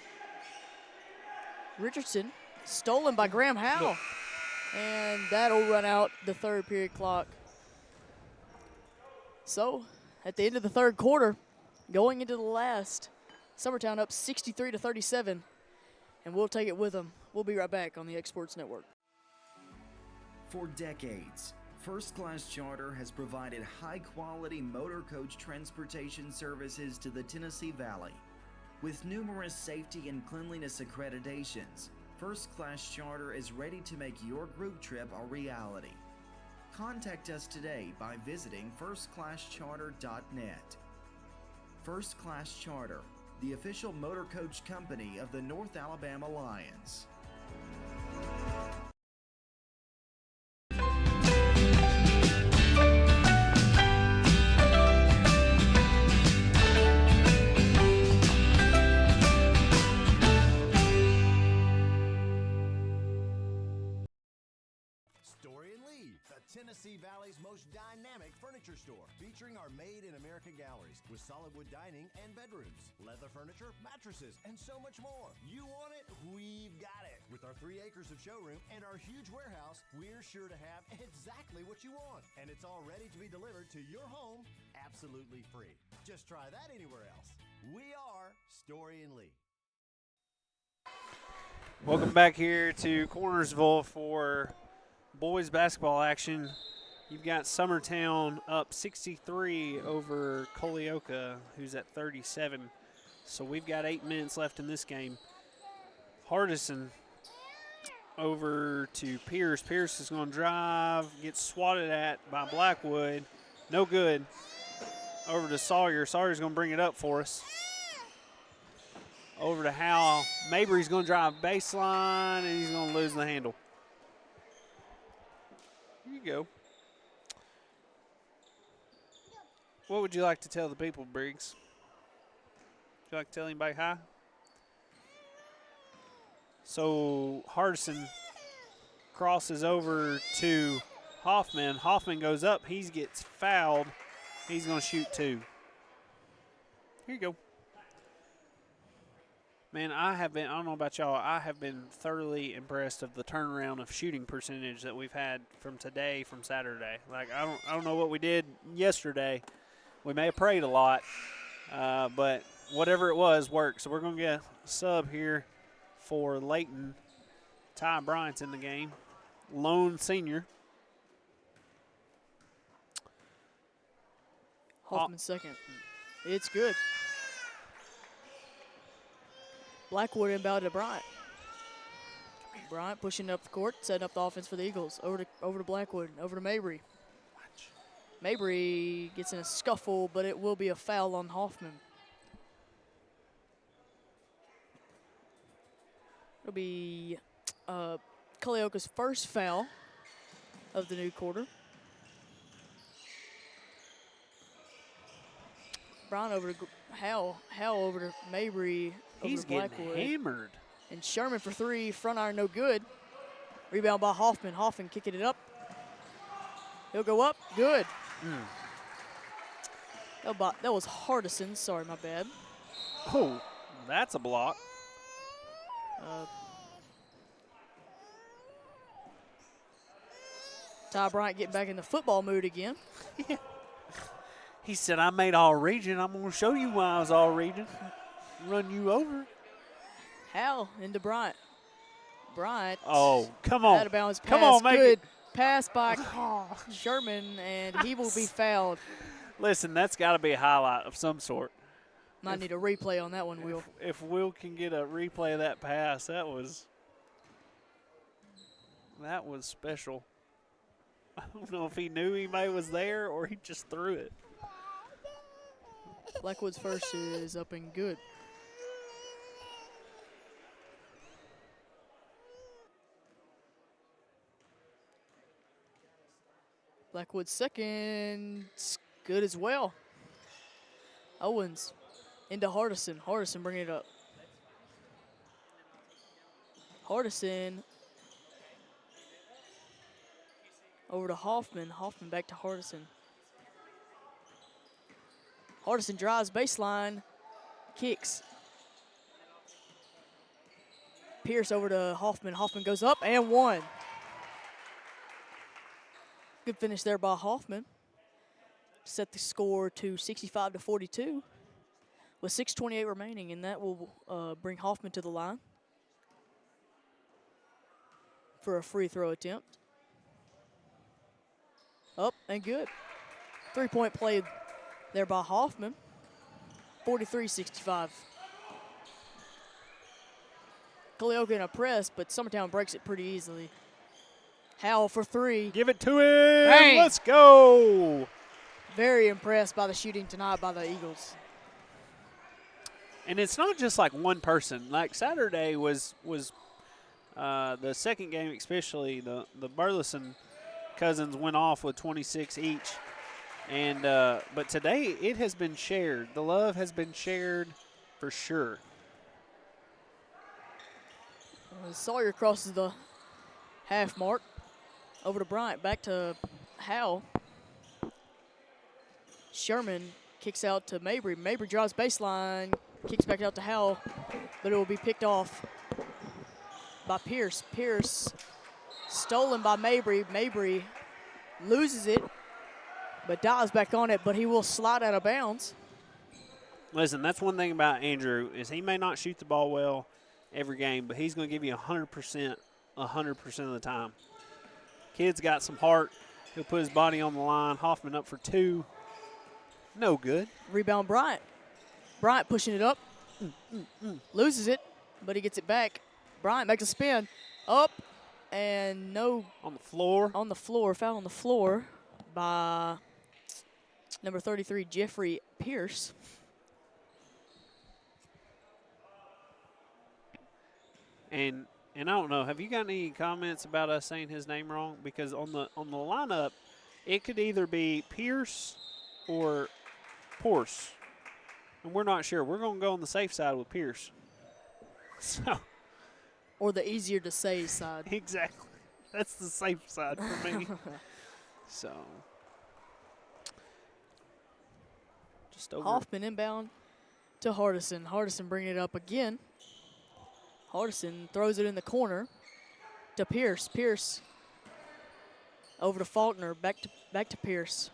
S2: Richardson, stolen by Graham Howe. And that'll run out the third period clock. So, at the end of the third quarter, going into the last, Summertown up 63-37, and we'll take it with them. We'll be right back on the X Sports Network.
S15: For decades, First Class Charter has provided high-quality motor coach transportation services to the Tennessee Valley. With numerous safety and cleanliness accreditations, First Class Charter is ready to make your group trip a reality. Contact us today by visiting firstclasscharter.net. First Class Charter, the official motor coach company of the North Alabama Lions.
S16: Tennessee Valley's most dynamic furniture store, featuring our made-in-America galleries with solid wood dining and bedrooms, leather furniture, mattresses, and so much more. You want it? We've got it. With our 3 acres of showroom and our huge warehouse, we're sure to have exactly what you want. And it's all ready to be delivered to your home absolutely free. Just try that anywhere else. We are Story and Lee.
S1: Welcome back here to Cornersville for boys basketball action. You've got Summertown up 63 over Culleoka, who's at 37. So we've got 8 minutes left in this game. Hardison over to Pierce. Pierce is going to drive, gets swatted at by Blackwood. No good. Over to Sawyer. Sawyer's going to bring it up for us. Over to Howell. Mabry's going to drive baseline, and he's going to lose the handle. Here you go. What would you like to tell the people, Briggs? Would you like to tell anybody hi? So Hardison crosses over to Hoffman. Hoffman goes up. He gets fouled. He's going to shoot 2. Here you go. Man, I don't know about y'all, I have been thoroughly impressed of the turnaround of shooting percentage that we've had from today, from Saturday. Like, I don't know what we did yesterday. We may have prayed a lot, but whatever it was worked. So we're going to get a sub here for Layton. Ty Bryant's in the game, lone senior.
S2: Hoffman second. It's good. Blackwood inbound to Bryant. Bryant pushing up the court, setting up the offense for the Eagles. Over to Blackwood, over to Mabry. Mabry gets in a scuffle, but it will be a foul on Hoffman. It'll be Culleoka's first foul of the new quarter. Bryant over to Howell over to Mabry.
S1: He's getting hammered.
S2: And Sherman for 3, front iron no good. Rebound by Hoffman. Hoffman kicking it up. He'll go up, good. That was Hardison, sorry, my bad.
S1: Oh, that's a block.
S2: Ty Bryant getting back in the football mood again.
S1: He said, I made all region. I'm going to show you why I was all region. run you over.
S2: Hal into Bryant. Bryant.
S1: Oh, come on.
S2: Out of bounds pass.
S1: Come on, make
S2: Good
S1: it.
S2: pass by Sherman, and he will be fouled.
S1: Listen, that's got to be a highlight of some sort.
S2: Might need a replay on that one, Will.
S1: If Will can get a replay of that pass, that was special. I don't know if he knew anybody was there or he just threw it.
S2: Blackwood's first is up and good. Blackwood's second, good as well. Owens into Hardison. Hardison bringing it up. Hardison over to Hoffman. Hoffman back to Hardison. Hardison drives baseline, kicks. Pierce over to Hoffman. Hoffman goes up and one. Good finish there by Hoffman. Set the score to 65-42 with 6:28 remaining, and that will bring Hoffman to the line for a free throw attempt. Up and good. 3-point play there by Hoffman. 43-65. Culleoka in a press, but Summertown breaks it pretty easily. Howell for three.
S1: Give it to him.
S2: Bang.
S1: Let's go.
S2: Very impressed by the shooting tonight by the Eagles.
S1: And it's not just like one person. Like Saturday was the second game, especially the Burleson cousins went off with 26 each. And but today it has been shared. The love has been shared for sure.
S2: Sawyer crosses the half mark. Over to Bryant, back to Howell. Sherman kicks out to Mabry. Mabry drives baseline, kicks back out to Howell, but it will be picked off by Pierce. Pierce stolen by Mabry. Mabry loses it, but dives back on it, but he will slide out of bounds.
S1: Listen, that's one thing about Andrew is he may not shoot the ball well every game, but he's going to give you 100% of the time. Kid's got some heart. He'll put his body on the line. Hoffman up for two. No good.
S2: Rebound Bryant. Bryant pushing it up. Loses it, but he gets it back. Bryant makes a spin. Up and no.
S1: On the floor.
S2: On the floor. Foul on the floor by number 33, Jeffrey Pierce.
S1: And I don't know, have you got any comments about us saying his name wrong? Because on the lineup, it could either be Pierce or Porce. And we're not sure. We're going to go on the safe side with Pierce. So.
S2: Or the easier to say side.
S1: Exactly. That's the safe side for me. So. Just over.
S2: Hoffman inbound to Hardison. Hardison bringing it up again. Hardison throws it in the corner to Pierce. Pierce over to Faulkner. Back to Pierce.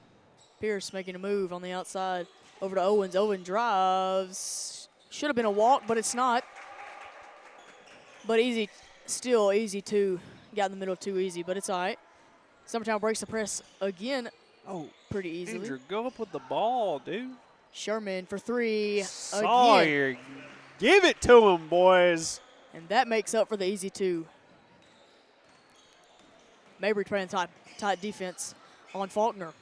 S2: Pierce making a move on the outside over to Owens. Owen drives. Should have been a walk, but it's not. But easy, still easy to got in the middle too easy, but it's all right. Summertown breaks the press again.
S1: Oh,
S2: pretty easily.
S1: Andrew, go up with the ball, dude.
S2: Sherman for three.
S1: Sawyer,
S2: again.
S1: Give it to him, boys.
S2: And that makes up for the easy two. Mabry trying tight defense on Faulkner.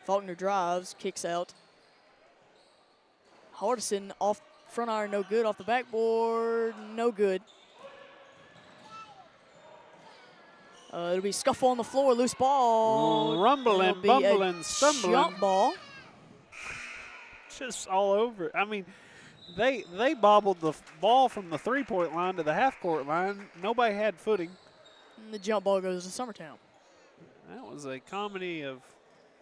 S2: Faulkner drives, kicks out. Hardison off front iron, no good. Off the backboard, no good. It'll be scuffle on the floor, loose ball.
S1: Rumbling, bumbling, stumbling.
S2: Jump ball.
S1: Just all over. I mean, they bobbled the ball from the three-point line to the half-court line. Nobody had footing.
S2: And the jump ball goes to Summertown.
S1: That was a comedy of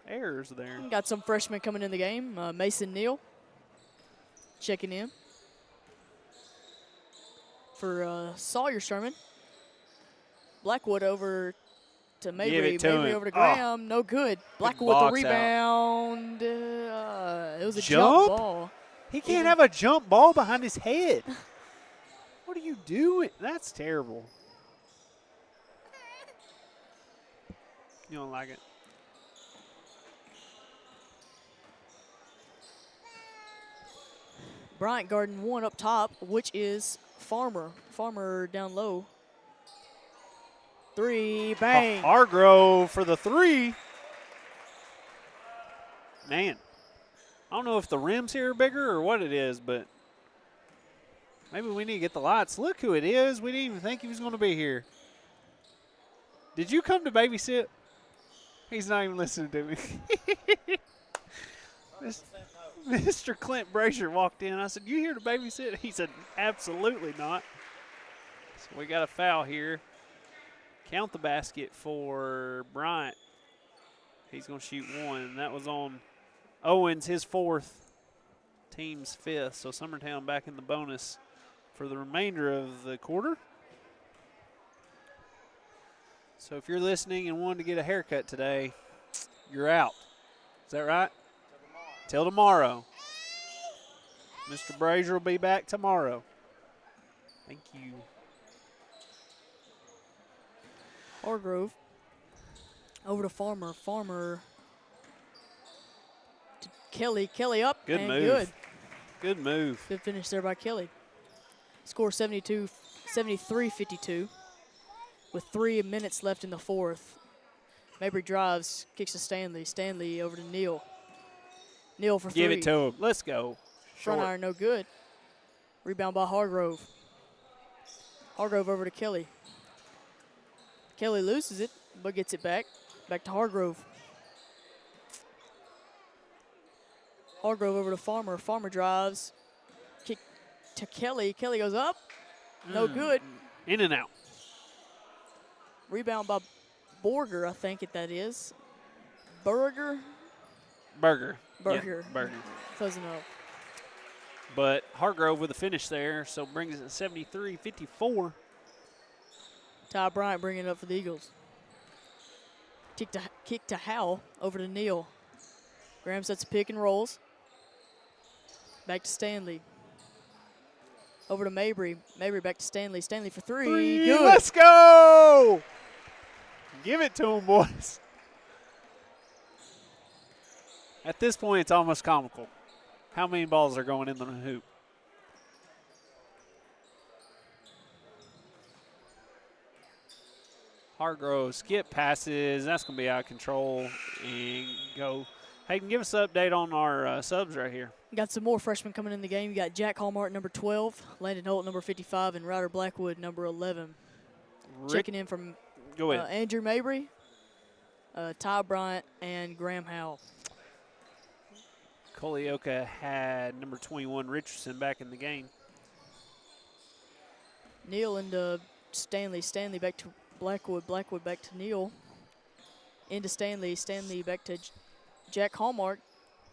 S1: errors there.
S2: Got some freshmen coming in the game. Mason Neal checking in for Sawyer Sherman. Blackwood over to Mabry. Mabry over to Graham. No good. Blackwood the rebound. it was a jump ball.
S1: He can't have a jump ball behind his head. What are you doing? That's terrible. You don't like it?
S2: Bryant guarding one up top, which is Farmer. Farmer down low. 3, bang.
S1: Hargrove for the 3. Man, I don't know if the rims here are bigger or what it is, but maybe we need to get the lights. Look who it is. We didn't even think he was going to be here. Did you come to babysit? He's not even listening to me. Mr. Clint Brazier walked in. I said, "You here to babysit?" He said, "Absolutely not." So we got a foul here. Count the basket for Bryant. He's going to shoot one. That was on Owens, his 4th, team's 5th. So Summertown back in the bonus for the remainder of the quarter. So if you're listening and wanted to get a haircut today, you're out. Is that right? Till tomorrow. Mr. Brazier will be back tomorrow. Thank you.
S2: Hargrove over to Farmer. Farmer to Kelly. Kelly up.
S1: Good
S2: and
S1: move.
S2: Good.
S1: Good move.
S2: Good finish there by Kelly. Score 73-52 with 3 minutes left in the 4th. Mabry drives, kicks to Stanley. Stanley over to Neal. Neal for 3.
S1: Give it to him. Let's go.
S2: Front iron, no good. Rebound by Hargrove. Hargrove over to Kelly. Kelly loses it, but gets it back. Back to Hargrove. Hargrove over to Farmer. Farmer drives. Kick to Kelly. Kelly goes up. No good.
S1: In and out.
S2: Rebound by Borger, I think that is. Burger.
S1: Burger.
S2: Yeah,
S1: Burger.
S2: Doesn't know.
S1: But Hargrove with a finish there, so brings it to 73-54.
S2: Ty Bryant bringing it up for the Eagles. Kick to Howell over to Neal. Graham sets a pick and rolls. Back to Stanley. Over to Mabry. Mabry back to Stanley. Stanley for 3. Good.
S1: Let's go! Give it to him, boys. At this point, it's almost comical. How many balls are going in the hoop? Hargrove skip passes. That's going to be out of control and go. Hayden, give us an update on our subs right here.
S2: Got some more freshmen coming in the game. You got Jack Hallmark, number 12, Landon Holt, number 55, and Ryder Blackwood, number 11. Checking in from
S1: Go ahead.
S2: Andrew Mabry, Ty Bryant, and Graham Howell.
S1: Culleoka had number 21, Richardson, back in the game.
S2: Neal and Stanley. Stanley back to Blackwood. Blackwood back to Neal. Into Stanley. Stanley back to Jack Hallmark.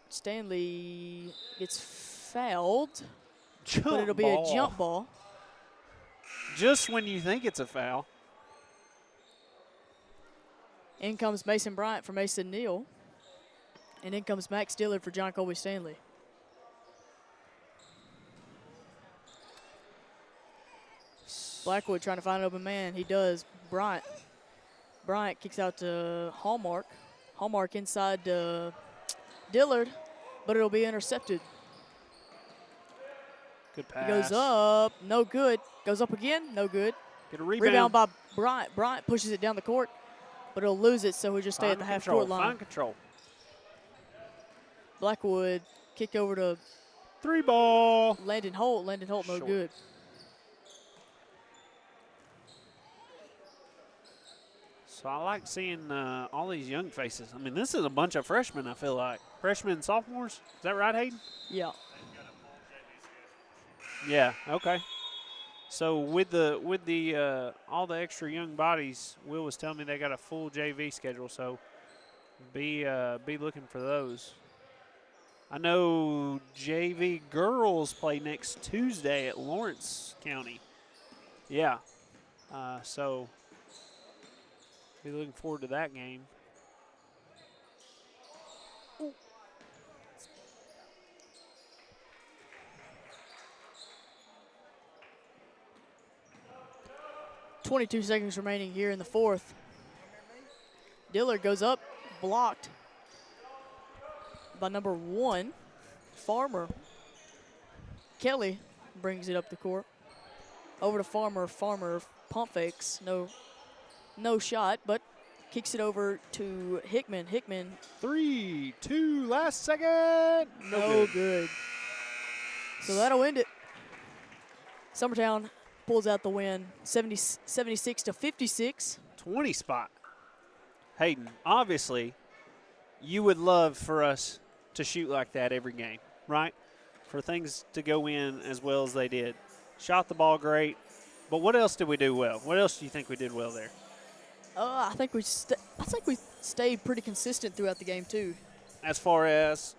S2: Stanley gets fouled. But it'll be a jump ball.
S1: Just when you think it's a foul.
S2: In comes Mason Bryant for Mason Neal. And in comes Max Dillard for John Colby Stanley. Blackwood trying to find an open man. He does. Bryant. Bryant kicks out to Hallmark. Hallmark inside to Dillard, but it'll be intercepted.
S1: Good pass.
S2: He goes up. No good. Goes up again. No good.
S1: Get a rebound.
S2: Rebound by Bryant. Bryant pushes it down the court, but he'll lose it, so he'll just stay at the half-court line.
S1: Fine control.
S2: Blackwood kick over to
S1: 3 ball.
S2: Landon Holt. Landon Holt, no good.
S1: So I like seeing all these young faces. I mean, this is a bunch of freshmen, I feel like. Freshmen and sophomores? Is that right, Hayden?
S2: Yeah.
S1: Yeah, okay. So with the all the extra young bodies, Will was telling me they got a full JV schedule, so be looking for those. I know JV girls play next Tuesday at Lawrence County. Yeah. So be looking forward to that game.
S2: 22 seconds remaining here in the fourth. Dillard goes up, blocked by number 1, Farmer. Kelly brings it up the court. Over to Farmer. Farmer pump fakes. No shot, but kicks it over to Hickman. Hickman.
S1: 3, 2, last second.
S2: No good. So that'll end it. Summertown pulls out the win, 76 to 56.
S1: 20 spot. Hayden, obviously, you would love for us to shoot like that every game, right? For things to go in as well as they did. Shot the ball great, but what else did we do well? What else do you think we did well there?
S2: I think we stayed pretty consistent throughout the game too.
S1: As far as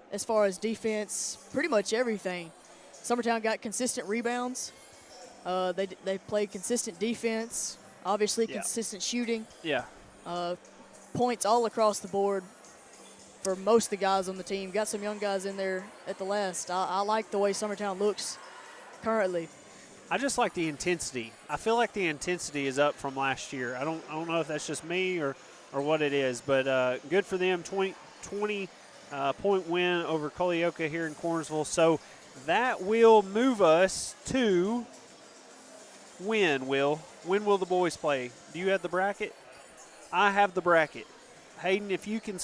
S2: defense, pretty much everything. Summertown got consistent rebounds. They played consistent defense. Obviously, consistent shooting.
S1: Yeah.
S2: Points all across the board for most of the guys on the team. Got some young guys in there at the last. I like the way Summertown looks currently.
S1: I just like the intensity. I feel like the intensity is up from last year. I don't know if that's just me or what it is, but good for them. 20 point win over Culleoka here in Cornersville. So that will move us to when will the boys play? Do you have the bracket? I have the bracket. Hayden, if you can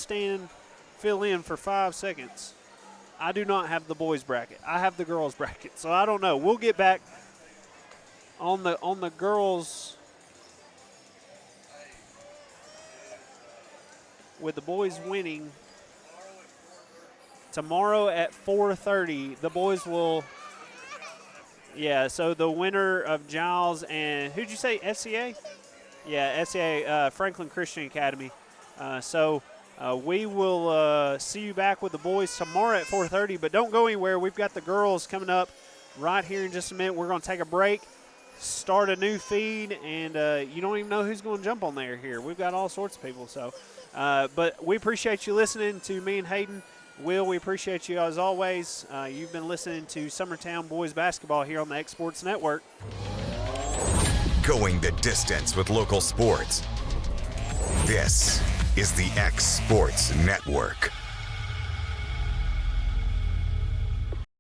S1: fill in for 5 seconds. I do not have the boys bracket. I have the girls bracket. So I don't know. We'll get back on the girls with the boys winning tomorrow at 4:30. The boys will so the winner of Giles and who'd you say, FCA? Yeah, FCA, Franklin Christian Academy. We will see you back with the boys tomorrow at 4:30, but don't go anywhere. We've got the girls coming up right here in just a minute. We're going to take a break, start a new feed, and you don't even know who's going to jump on there here. We've got all sorts of people. But we appreciate you listening to me and Hayden. Will, we appreciate you as always. You've been listening to Summertown Boys Basketball here on the X Sports Network.
S17: Going the distance with local sports. This is the X Sports Network.